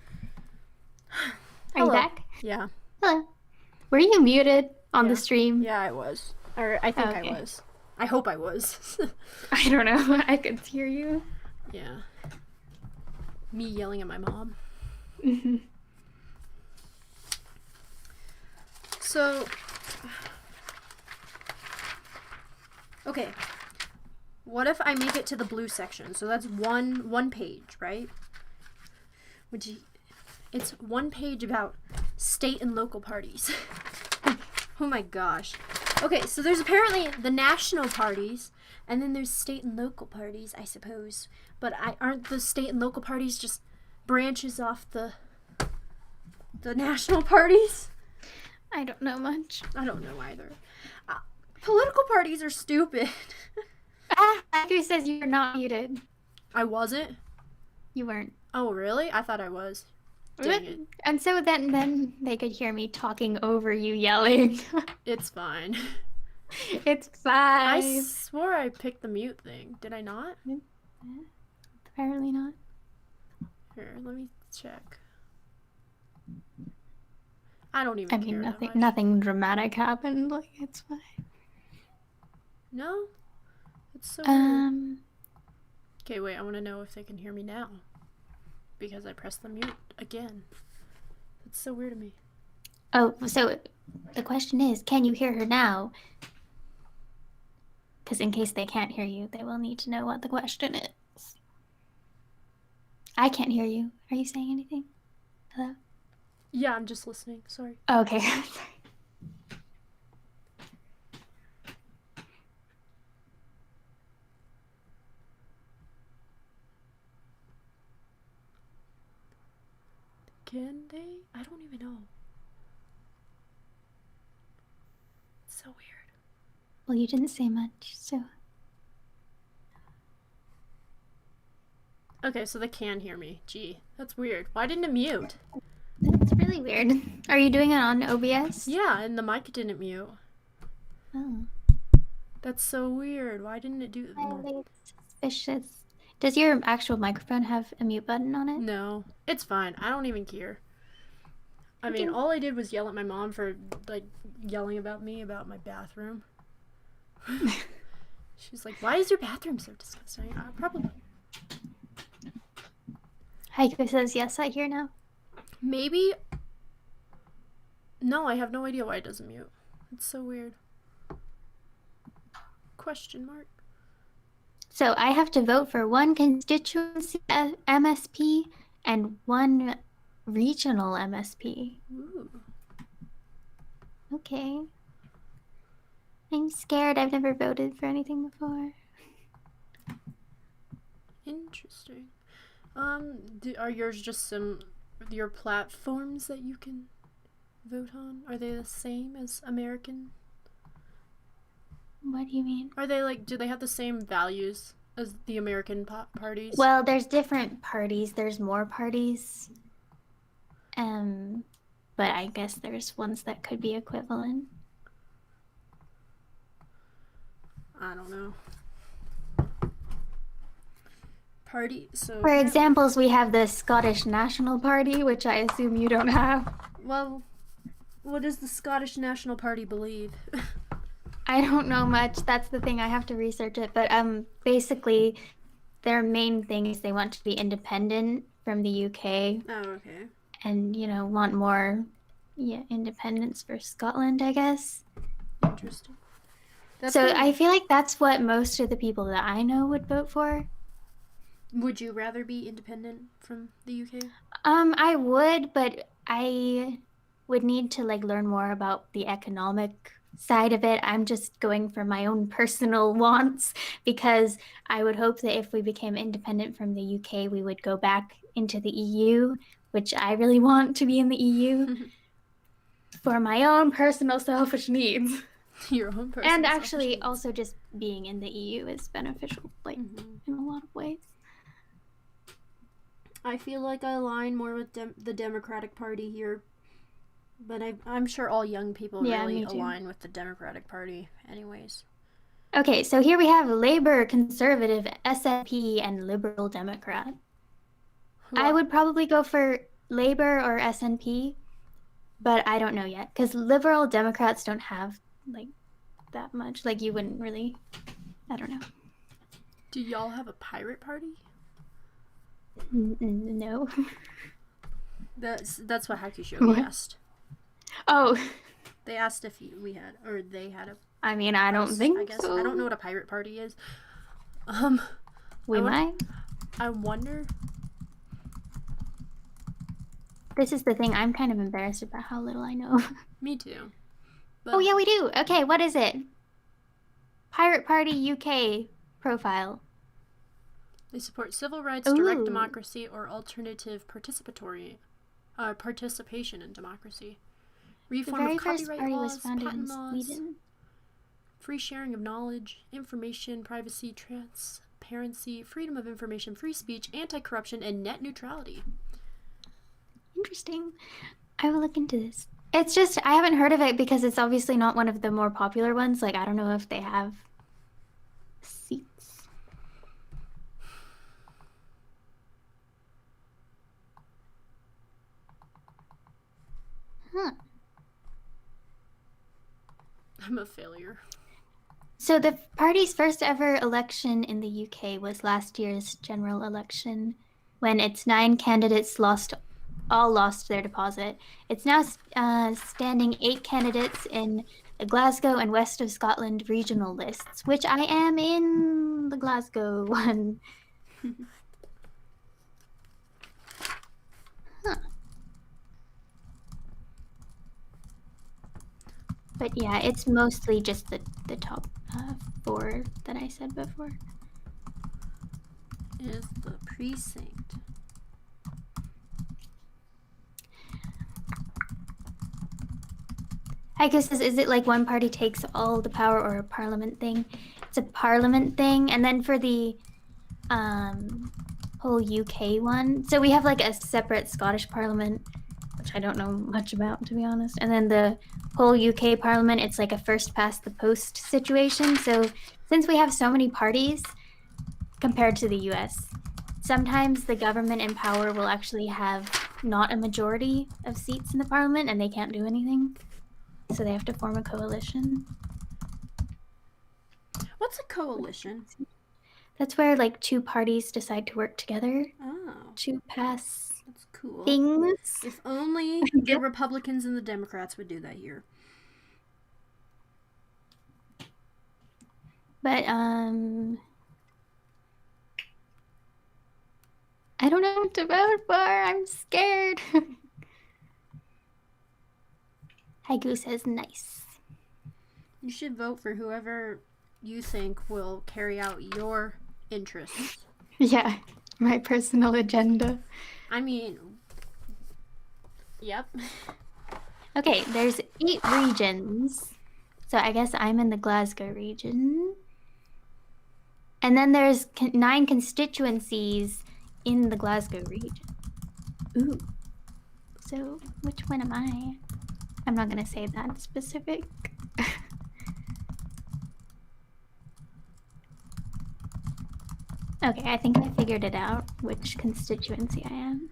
Hello. you back? Yeah. Hello. Were you muted on Yeah. the stream? Yeah, I was. Or I think Okay. I was. I hope I was. I don't know. I could hear you. Yeah. Me yelling at my mom. So, okay. What if I make it to the blue section? So that's one page, right? It's one page about state and local parties. Oh my gosh. Okay, so there's apparently the national parties, and then there's state and local parties, I suppose. But aren't the state and local parties just branches off the national parties? I don't know much. I don't know either. Political parties are stupid. Who says you're not muted? I wasn't? You weren't. Oh, really? I thought I was. Dang it. And so then they could hear me talking over you yelling. It's fine. It's I fine. swore I picked the mute thing. Did I not? Apparently not. Here, let me check. I don't even I care mean, that much. nothing dramatic happened. Like, it's fine. No? It's so weird. Um, Okay, wait, I want to know if they can hear me now. Because I pressed the mute again. That's so weird to me. oh, so the question is, can you hear her now? Because in case they can't hear you, they will need to know what the question is. I can't hear you. Are you saying anything? Hello? Yeah, I'm just listening. Sorry. Okay. Can they? I don't even know. It's so weird. Well, you didn't say much, so. Okay, so they can hear me. Gee, that's weird. Why didn't it mute? That's really weird. Are you doing it on OBS? Yeah, and the mic didn't mute. Oh. That's so weird. Why didn't it do that? Highly suspicious. Does your actual microphone have a mute button on it? No, it's fine. I don't even care. I mean, Okay. all I did was yell at my mom for, like, yelling about me about my bathroom. She's like, why is your bathroom so disgusting? Probably. Heiko says yes, I hear now. Maybe. No, I have no idea why it doesn't mute. It's so weird. Question mark. So I have to vote for one constituency MSP and one regional MSP. Ooh. Okay. I'm scared. I've never voted for anything before. Interesting. Are yours just your platforms that you can vote on? Are they the same as American? What do you mean? Are they do they have the same values as the American parties? Well, there's different parties. There's more parties. But I guess there's ones that could be equivalent. I don't know. Party, so. For examples, we have the Scottish National Party, which I assume you don't have. Well, what does the Scottish National Party believe? I don't know much. That's the thing. I have to research it. But basically, their main thing is they want to be independent from the UK. Oh, okay. And, want more independence for Scotland, I guess. Interesting. I feel like that's what most of the people that I know would vote for. Would you rather be independent from the UK? I would, but I would need to learn more about the economic side of it. I'm just going for my own personal wants because I would hope that if we became independent from the UK, we would go back into the EU, which I really want to be in the EU for my own personal selfish needs. Your own personal and actually needs. Also just being in the EU is beneficial in a lot of ways. I feel like I align more with the Democratic Party here, but I'm sure all young people really align with the Democratic Party anyways. Okay, so here we have Labour, Conservative, SNP, and Liberal Democrat. Well, I would probably go for Labour or SNP, but I don't know yet, because Liberal Democrats don't have, that much. You wouldn't really... I don't know. Do y'all have a pirate party? No. That's what Haiku Shogi asked. Oh. They asked if we had, or they had a... I mean, I don't think so. I don't know what a pirate party is. We might. I wonder... This is the thing. I'm kind of embarrassed about how little I know. Me too. But... Oh, yeah, we do. Okay, what is it? Pirate Party UK profile. They support civil rights, direct democracy, or alternative participation in democracy. Reform of copyright laws, patent laws, free sharing of knowledge, information, privacy, transparency, freedom of information, free speech, anti-corruption, and net neutrality. Interesting. I will look into this. It's just, I haven't heard of it because it's obviously not one of the more popular ones. I don't know if they have seats. Huh. I'm a failure. So the party's first ever election in the UK was last year's general election, when its 9 candidates all lost their deposit. It's now standing 8 candidates in the Glasgow and West of Scotland regional lists, which I am in the Glasgow one. Huh. But yeah, it's mostly just the top 4 that I said before. Is the precinct. I guess is it like one party takes all the power or a parliament thing? It's a parliament thing, and then for the whole UK one, so we have a separate Scottish parliament, which I don't know much about, to be honest, and then the whole UK parliament, it's a first past the post situation. So since we have so many parties compared to the US, sometimes the government in power will actually have not a majority of seats in the parliament and they can't do anything. So they have to form a coalition. What's a coalition? That's where 2 parties decide to work together to pass That's cool. things. If only the Republicans and the Democrats would do that here. But I don't know what to vote for. I'm scared. Haiku says nice. You should vote for whoever you think will carry out your interests. Yeah, my personal agenda. I mean, yep. Okay, there's 8 regions. So I guess I'm in the Glasgow region. And then there's 9 constituencies in the Glasgow region. Ooh. So which one am I? I'm not gonna say that specific. Okay, I think I figured it out, which constituency I am.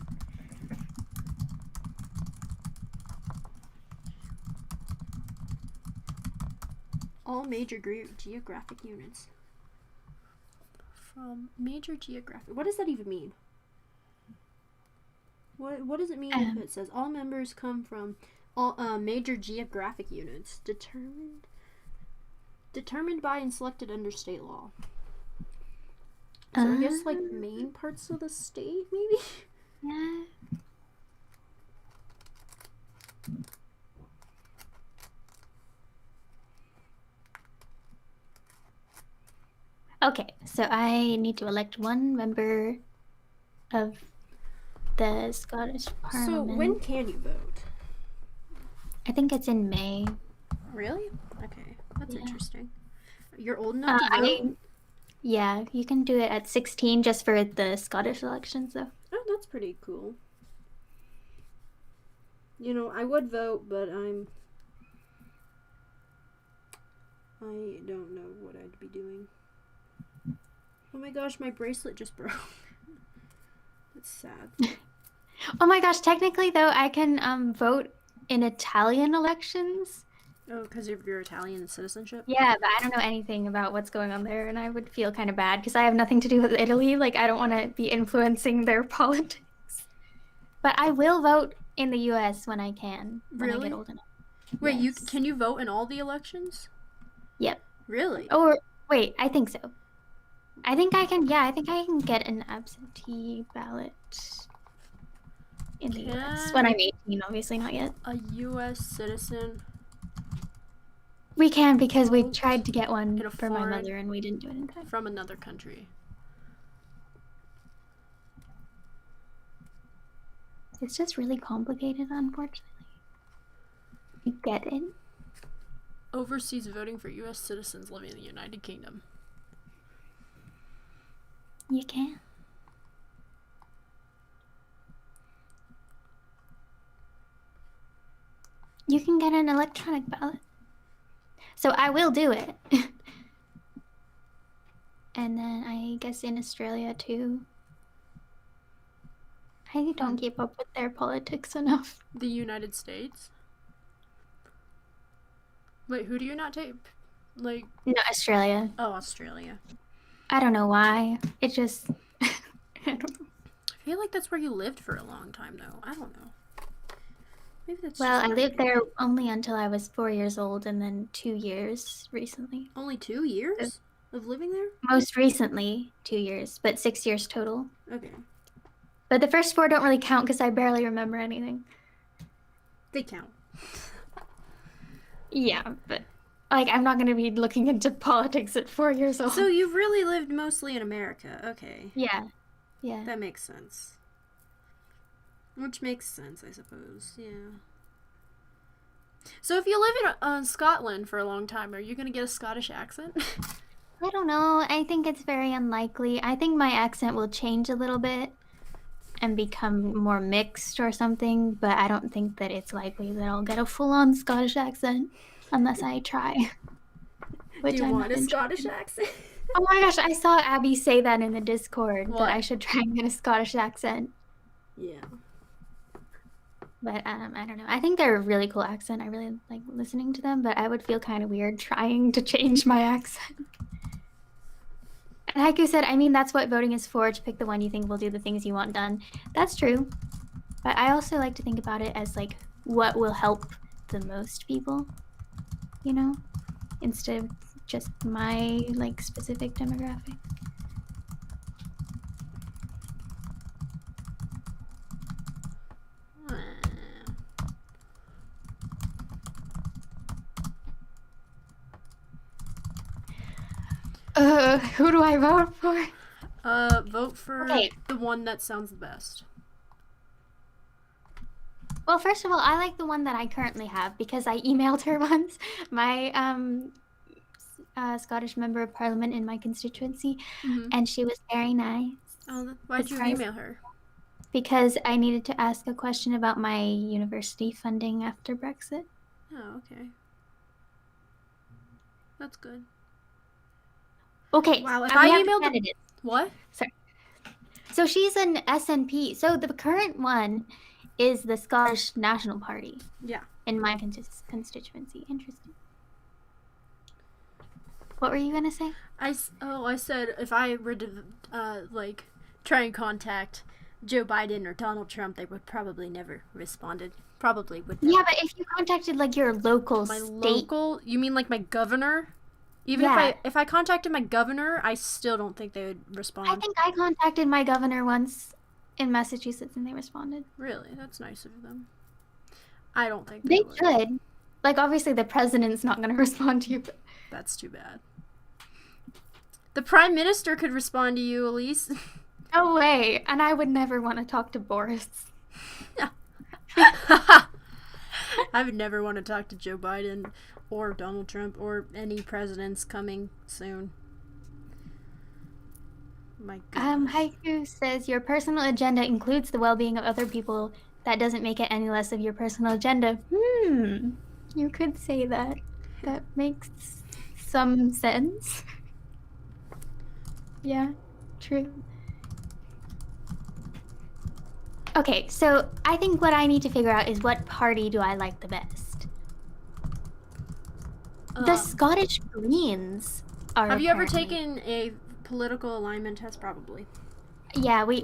All major geographic units. From major geographic... What does that even mean? What does it mean if it says all members come from all major geographic units determined by and selected under state law? So I guess like main parts of the state, maybe? Yeah. Okay, so I need to elect 1 member of the Scottish Parliament. So when can you vote? I think it's in May. Really? Okay, that's Yeah. interesting. You're old enough to vote? Yeah, you can do it at 16 just for the Scottish elections, though. Oh, that's pretty cool. You know, I would vote, but I don't know what I'd be doing. Oh my gosh, my bracelet just broke. That's sad. Oh my gosh, technically, though, I can vote in Italian elections. Oh, because of your Italian citizenship? Yeah, but I don't know anything about what's going on there, and I would feel kind of bad because I have nothing to do with Italy. Like, I don't want to be influencing their politics. But I will vote in the US when I can, when I Really? get old enough. Wait, Yes. can you vote in all the elections? Yep. Really? Or, wait, I think so. I think I can get an absentee ballot in the US. When I'm 18, obviously not yet. A U.S. citizen. We can because we Vote tried to get one in a for my foreign- mother and we didn't do it in time. From another country. It's just really complicated, unfortunately. You get it? Overseas voting for U.S. citizens living in the United Kingdom. You can. You can get an electronic ballot. So I will do it. And then I guess in Australia too. I don't keep up with their politics enough. The United States? Wait, who do you not take? Like, No, Australia. oh, Australia. I don't know why. It just... I don't know. I feel like that's where you lived for a long time, though. I don't know. Maybe that's Well, just I my lived there opinion. only until I was 4 years old and then 2 years recently. Only 2 years of living there? Most recently, 2 years, but 6 years total. Okay. But the first 4 don't really count because I barely remember anything. They count. Yeah, but like I'm not going to be looking into politics at 4 years old. So you've really lived mostly in America. Okay. Yeah. Yeah. That makes sense. Which makes sense, I suppose. Yeah. So if you live in Scotland for a long time, are you going to get a Scottish accent? I don't know. I think it's very unlikely. I think my accent will change a little bit and become more mixed or something, but I don't think that it's likely that I'll get a full-on Scottish accent unless I try. Do you I'm want not a interested Scottish in. accent? Oh my gosh, I saw Abby say that in the Discord What? that I should try and get a Scottish accent. Yeah. But I don't know. I think they're a really cool accent. I really like listening to them, but I would feel kind of weird trying to change my accent. And like you said, I mean, that's what voting is for, to pick the one you think will do the things you want done. That's true. But I also like to think about it as like what will help the most people, you know, instead of just my like specific demographic. So who do I vote for? Vote for Okay. the one that sounds the best. Well, first of all, I like the one that I currently have because I emailed her once. My Scottish member of parliament in my constituency, and she was very nice. Oh, why'd you email her? Because I needed to ask a question about my university funding after Brexit. Oh, okay. That's good. Okay. Wow, if I emailed the... What? Sorry. So she's an SNP. So the current one is the Scottish National Party. Yeah. In my constituency. Interesting. What were you gonna say? I said if I were to like try and contact Joe Biden or Donald Trump, they would probably never responded. Probably would. Never. Yeah, but if you contacted like your local my state, local, you mean like my governor? Even if I contacted my governor, I still don't think they would respond. I think I contacted my governor once in Massachusetts and they responded. Really? That's nice of them. I don't think they would. should. Like obviously the president's not going to respond to you. But... That's too bad. The prime minister could respond to you, Elise. No way. And I would never want to talk to Boris. I would never want to talk to Joe Biden or Donald Trump or any presidents coming soon. My goodness. Haiku says your personal agenda includes the well-being of other people. That doesn't make it any less of your personal agenda. You could say that. That makes some sense. Yeah, true. Okay, so I think what I need to figure out is what party do I like the best? The Scottish Greens are. Have you ever taken a political alignment test? Probably. Yeah, we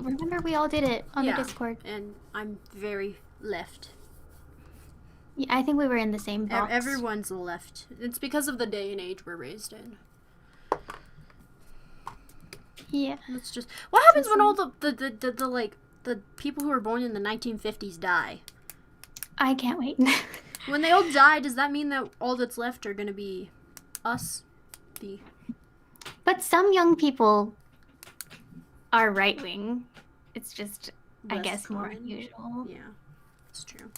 all did it on the Discord. And I'm very left. Yeah, I think we were in the same box. Everyone's left. It's because of the day and age we're raised in. Yeah. It's just what happens when all the people who were born in the 1950s die? I can't wait. When they all die, does that mean that all that's left are going to be us? But some young people are right-wing. It's just, I guess, more unusual. Yeah, it's true.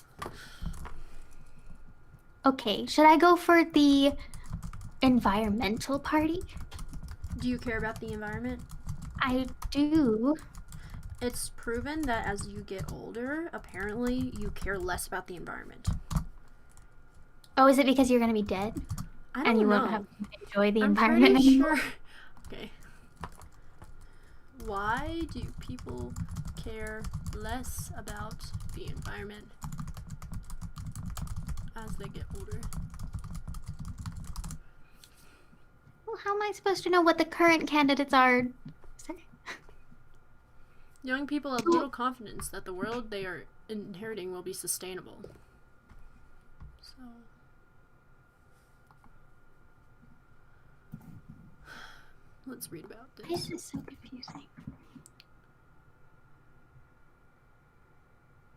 Okay, should I go for the environmental party? Do you care about the environment? I do. It's proven that as you get older, apparently you care less about the environment. Oh, is it because you're going to be dead? I don't know. And you won't have to enjoy the environment anymore? Sure. Okay. Why do people care less about the environment as they get older? Well, how am I supposed to know what the current candidates are? Sorry. Young people have little confidence that the world they are inheriting will be sustainable. So... let's read about this. This is so confusing.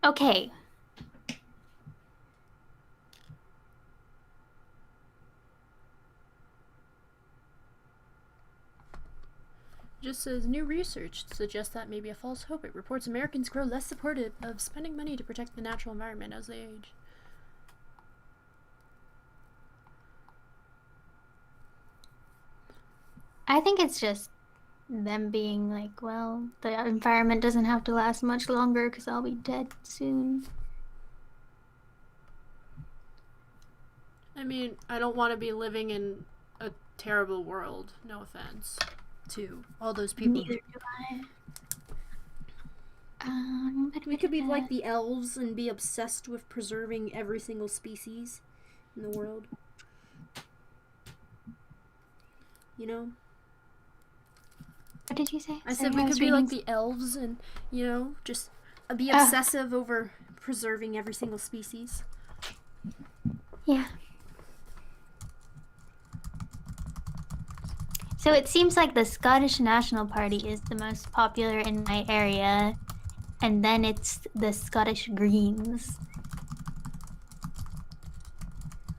Okay. Just says new research suggests that may be a false hope. It reports Americans grow less supportive of spending money to protect the natural environment as they age. I think it's just them being like, well, the environment doesn't have to last much longer because I'll be dead soon. I mean, I don't want to be living in a terrible world. No offense to all those people. Neither do I. We could be like the elves and be obsessed with preserving every single species in the world. You know? What did you say? I said we could be like the elves and, you know, just be obsessive over preserving every single species. Yeah. So it seems like the Scottish National Party is the most popular in my area, and then it's the Scottish Greens.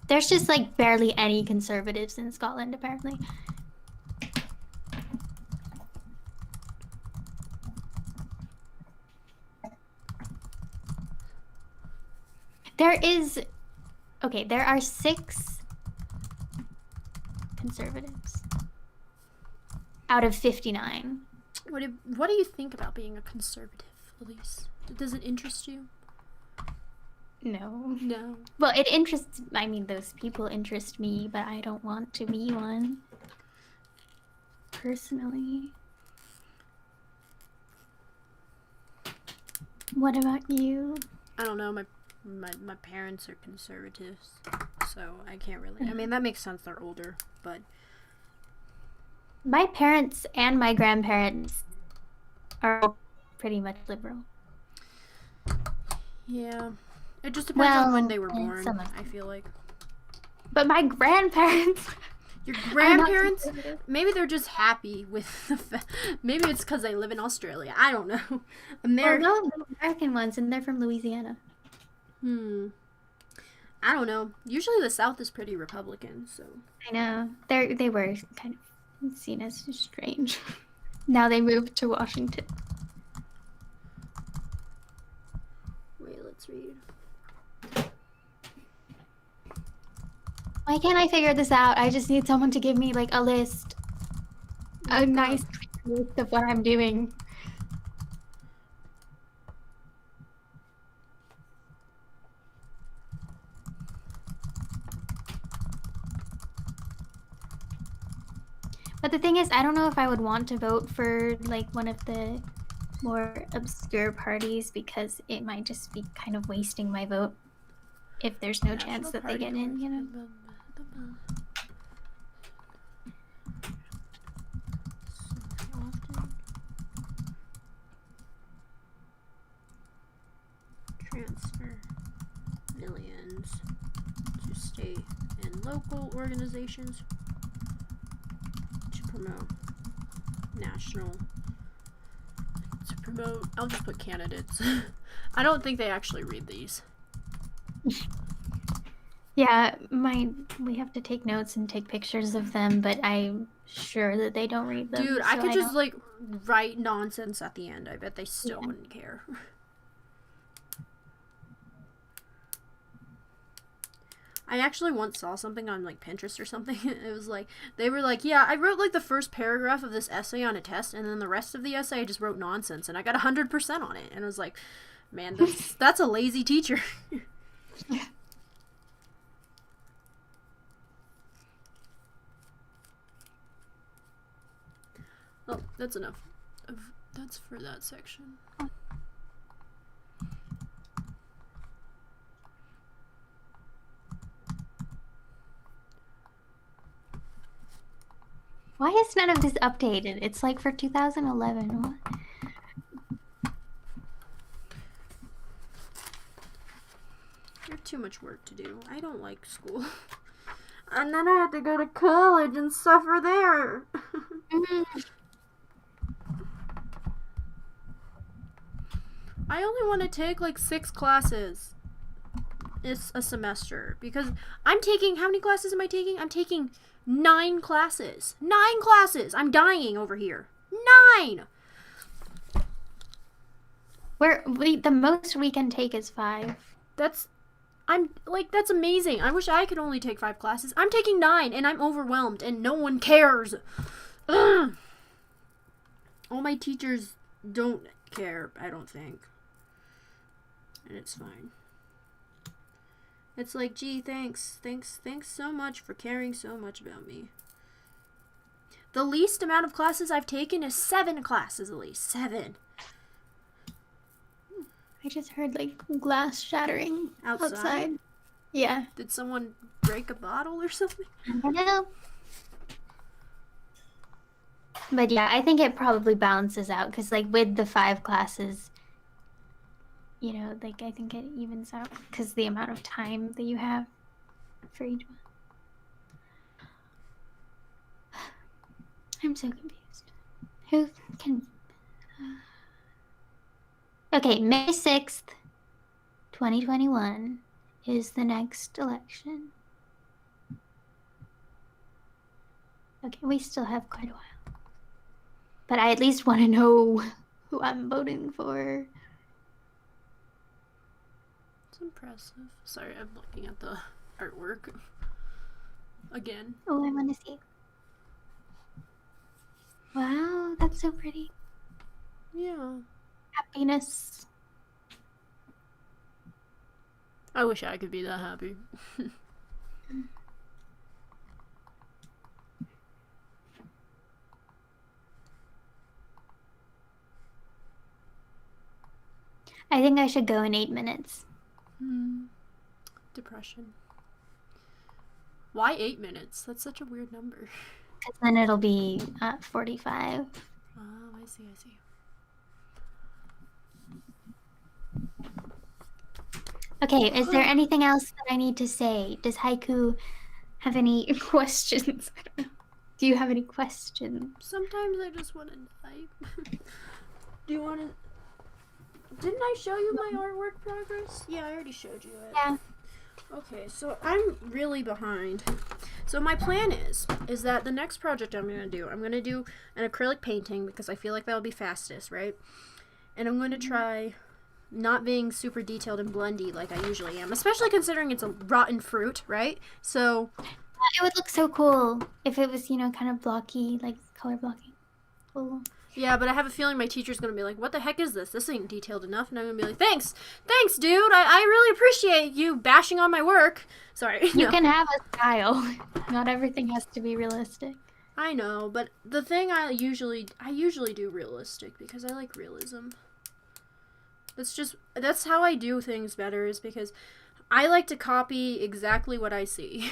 There's just like barely any conservatives in Scotland, apparently. There is... Okay, there are 6 conservatives out of 59. What do you think about being a conservative, Elise? Does it interest you? No. No. Well, it interests... I mean, those people interest me, but I don't want to be one. Personally. What about you? I don't know. My parents are conservatives, so I can't really. I mean, that makes sense. They're older, but My parents and my grandparents are pretty much liberal. yeah, it just depends on when they were Well, born. some of I feel like But my grandparents... your are not grandparents. conservative. Maybe they're just happy with the maybe it's because they live in Australia. I don't know. Well, America. no, the American ones, and they're from Louisiana. I don't know. Usually the South is pretty Republican, so. I know. They were kind of seen as strange. Now they moved to Washington. Wait, let's read. Why can't I figure this out? I just need someone to give me like a list. A nice list of what I'm doing. But the thing is, I don't know if I would want to vote for like one of the more obscure parties because it might just be kind of wasting my vote if there's no chance that they get in, you know? Transfer millions to state and local organizations to promote national. To promote, I'll just put candidates. I don't think they actually read these. Yeah, we have to take notes and take pictures of them, but I'm sure that they don't read them. Dude, I so could just don't- like write nonsense at the end. I bet they still Yeah. wouldn't care. I actually once saw something on like Pinterest or something. It was like they were like, yeah, I wrote like the first paragraph of this essay on a test, and then the rest of the essay I just wrote nonsense, and I got 100% on it. And I was like, man, that's a lazy teacher. Yeah. Oh, that's enough. That's for that section. Why is none of this updated? It's like for 2011. What? You have too much work to do. I don't like school. And then I had to go to college and suffer there. I only want to take like 6 classes. It's a semester because I'm taking, how many classes am I taking? I'm taking 9 classes. 9 classes. I'm dying over here. 9. The most we can take is 5. That's amazing. I wish I could only take 5 classes. I'm taking 9 and I'm overwhelmed and no one cares. Ugh. All my teachers don't care, I don't think. And it's fine. It's like, gee, thanks so much for caring so much about me. The least amount of classes I've taken is 7 classes, at least. 7. I just heard like glass shattering Outside? Yeah. Did someone break a bottle or something? I don't know. But yeah, I think it probably balances out because like with the 5 classes, you know, like I think it evens out because the amount of time that you have for each one. I'm so confused. Who can... Okay, May 6th, 2021 is the next election. Okay, we still have quite a while. But I at least want to know who I'm voting for. So impressive. Sorry, I'm looking at the artwork again. Oh, I want to see. Wow, that's so pretty. Yeah. Happiness. I wish I could be that happy. I think I should go in 8 minutes. Depression. Why 8 minutes? That's such a weird number. Because then it'll be 45. Oh, I see, I see. Okay, is there anything else that I need to say? Does Haiku have any questions? Do you have any questions? Sometimes I just want to die. Do you want to... Didn't I show you my artwork progress? Yeah, I already showed you it. Yeah. Okay, so I'm really behind. So my plan is that the next project I'm going to do an acrylic painting because I feel like that will be fastest, right? And I'm going to try not being super detailed and blendy like I usually am, especially considering it's a rotten fruit, right? So it would look so cool if it was, kind of blocky, like color blocking. Cool. Yeah, but I have a feeling my teacher's going to be like, what the heck is this? This ain't detailed enough. And I'm going to be like, thanks, dude. I really appreciate you bashing on my work. Sorry. You can have a style. Not everything has to be realistic. I know, but the thing I usually do realistic because I like realism. That's how I do things better is because I like to copy exactly what I see.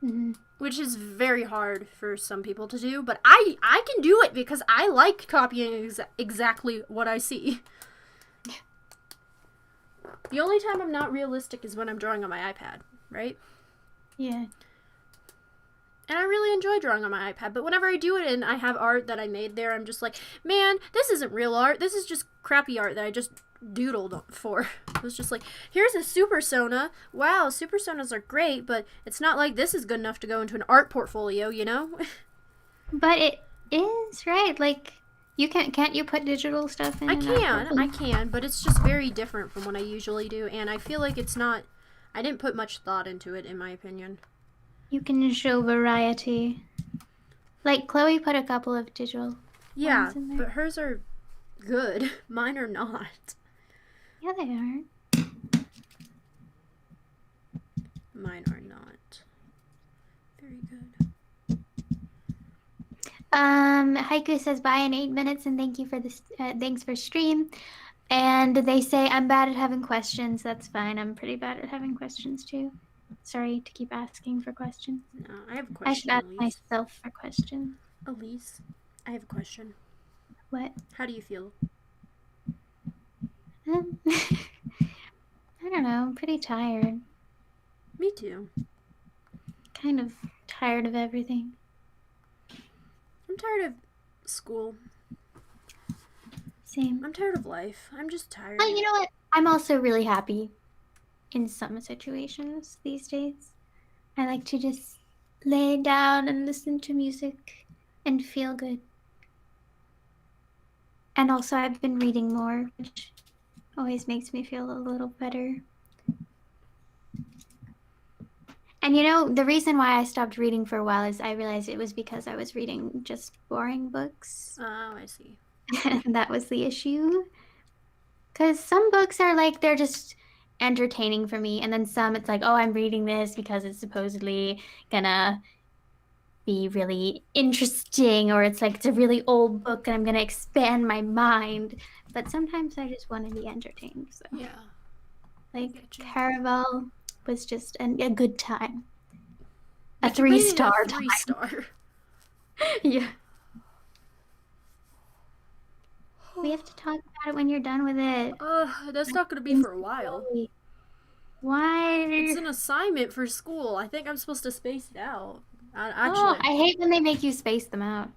Mm-hmm. Which is very hard for some people to do, but I can do it because I like copying exactly what I see. The only time I'm not realistic is when I'm drawing on my iPad, right? Yeah. And I really enjoy drawing on my iPad, but whenever I do it and I have art that I made there, I'm just like, man, this isn't real art. This is just crappy art that I just doodled for. It was just like, here's a Super Sona. Wow, Super Sonas are great, but it's not like this is good enough to go into an art portfolio, you know? But it is, right? Like, you can't you put digital stuff in? I can, but it's just very different from what I usually do, and I feel like I didn't put much thought into it, in my opinion. You can show variety. Like, Chloe put a couple of digital ones in there. But hers are good. Mine are not. Yeah, they are. Mine are not. Very good. Haiku says bye in 8 minutes and thank you for this. Thanks for stream. And they say I'm bad at having questions. That's fine. I'm pretty bad at having questions too. Sorry to keep asking for questions. No, I have a question. I should ask myself for questions. Elise, I have a question. What? How do you feel? I don't know. I'm pretty tired. Me too. Kind of tired of everything. I'm tired of school. Same. I'm tired of life. I'm just tired. But you know what? I'm also really happy in some situations these days. I like to just lay down and listen to music and feel good. And also I've been reading more, which always makes me feel a little better. And the reason why I stopped reading for a while is I realized it was because I was reading just boring books. Oh, I see. And that was the issue. Because some books are like, they're just entertaining for me. And then some, it's like, oh, I'm reading this because it's supposedly gonna be really interesting. Or it's like, it's a really old book and I'm gonna expand my mind. But sometimes I just want to be entertained. So. Yeah. Like, Caraval was just a good time. A 3-star time. 3-star. Yeah. We have to talk about it when you're done with it. That's not going to be for a while. Why? It's an assignment for school. I think I'm supposed to space it out. Oh, I hate when they make you space them out.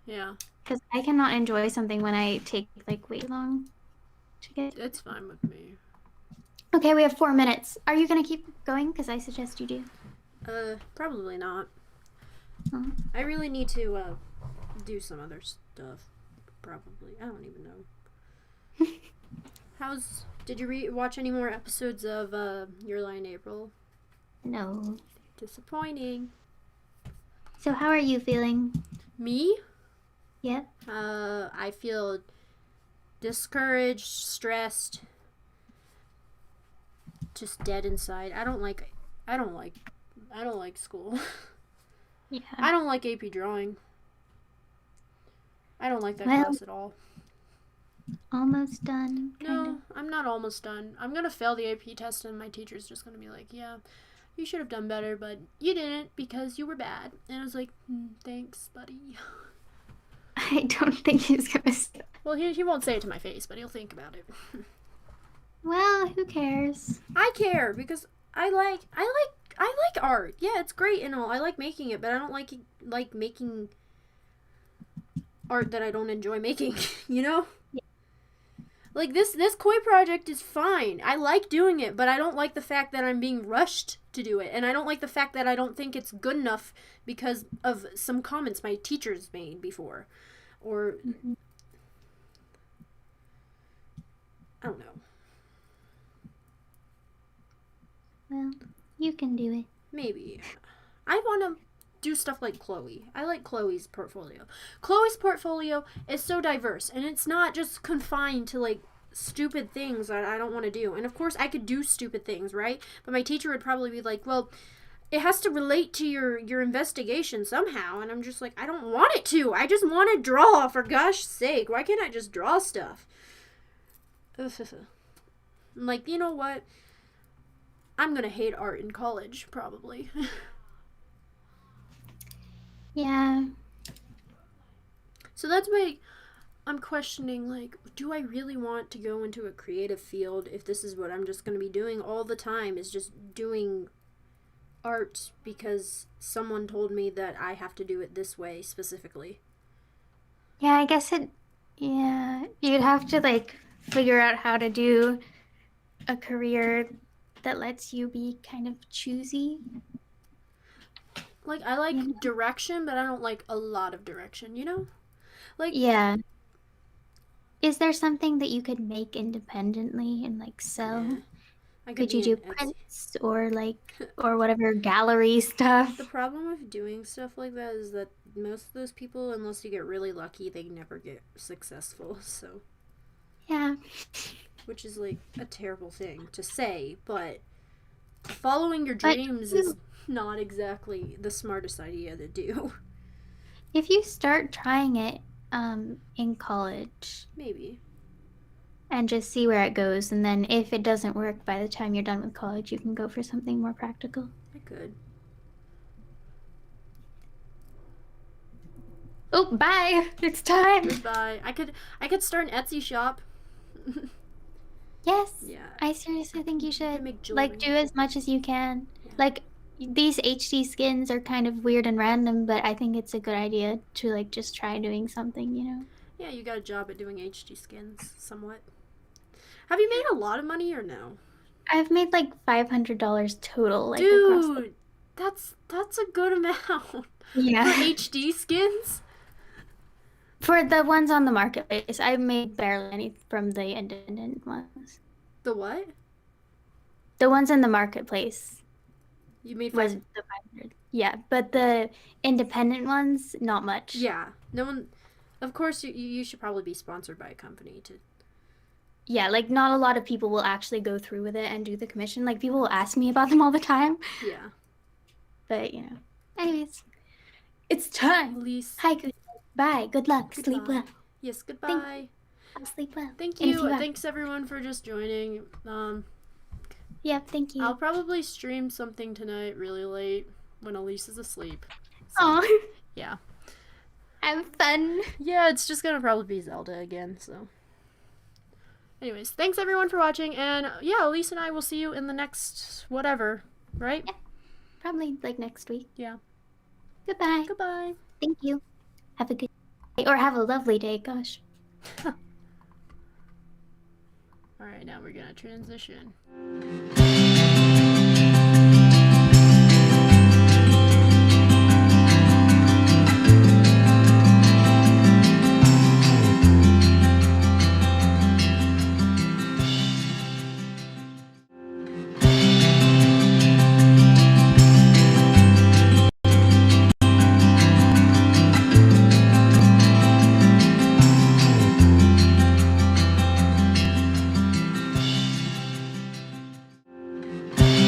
Yeah. Because I cannot enjoy something when I take, like, way long to get. It's fine with me. Okay, we have 4 minutes. Are you going to keep going? Because I suggest you do. Probably not. Oh. I really need to, do some other stuff. Probably. I don't even know. Did you watch any more episodes of Your Lie in April? No. Disappointing. So how are you feeling? Me? Yep. I feel discouraged, stressed, just dead inside. I don't like school. Yeah. I don't like AP drawing. I don't like that Well, class at all. Almost done. No, I'm not almost done. I'm gonna fail the AP test and my teacher's just gonna be like, yeah, you should have done better, but you didn't because you were bad. And I was like, thanks, buddy. I don't think he's gonna say that. Well, he won't say it to my face, but he'll think about it. Well, who cares? I care because I like art. Yeah, it's great and all. I like making it, but I don't like making art that I don't enjoy making, you know? Yeah. Like this koi project is fine. I like doing it, but I don't like the fact that I'm being rushed to do it. And I don't like the fact that I don't think it's good enough because of some comments my teachers made before. Or I don't know. Well, you can do it. Maybe. I want to do stuff like Chloe. I like Chloe's portfolio. Chloe's portfolio is so diverse, and it's not just confined to like stupid things that I don't want to do. And of course, I could do stupid things, right? But my teacher would probably be like, "Well, it has to relate to your investigation somehow." And I'm just like, I don't want it to. I just want to draw, for gosh sake. Why can't I just draw stuff? I'm like, you know what? I'm gonna hate art in college, probably. Yeah. So that's why I'm questioning, like, do I really want to go into a creative field if this is what I'm just gonna be doing all the time, is just doing art because someone told me that I have to do it this way specifically. Yeah, I guess yeah, you'd have to like figure out how to do a career that lets you be kind of choosy. Like, I like direction, but I don't like a lot of direction, you know? Like, Yeah. Is there something that you could make independently and like sell? yeah, I Could you be do an Etsy. prints or or whatever gallery stuff? The problem with doing stuff like that is that most of those people, unless you get really lucky, they never get successful, so. Yeah. Which is like a terrible thing to say, but following your But dreams is not exactly the smartest idea to do. if you start trying it in college Maybe. and just see where it goes, and then if it doesn't work by the time you're done with college, you can go for something more practical. I could. Oh, bye. It's time. Goodbye. I could start an Etsy shop. Yes. Yeah. I seriously think you should make like jewelry. do as much as you can. Yeah. Like these HD skins are kind of weird and random, but I think it's a good idea to like just try doing something, you know. Yeah, you got a job at doing HD skins, somewhat. Have you made a lot of money or no? I've made like $500 total, like across the... Dude, that's a good amount. Yeah. For HD skins? For the ones on the marketplace, I made barely any from the independent ones. The what? The ones in the marketplace You made was the 500. Yeah, but the independent ones, not much. Yeah. No one. Of course, you should probably be sponsored by a company to. Yeah, like not a lot of people will actually go through with it and do the commission. Like people will ask me about them all the time. Yeah. But, you know. Anyways, it's time. Elise. Hi, good. Bye. Good luck. Sleep Goodbye. well. Yes, goodbye. Sleep well. Thank And if you. have- Thanks everyone for just joining. Yep, thank you. I'll probably stream something tonight really late when Elise is asleep. So, Aw. yeah. Have fun. Yeah, it's just gonna probably be Zelda again, so. Anyways, thanks everyone for watching, and yeah, Elise and I will see you in the next whatever, right? Yeah. Probably like next week. Yeah. Goodbye. Goodbye. Thank you. Have a good day. Or have a lovely day, gosh. Alright, now we're gonna transition.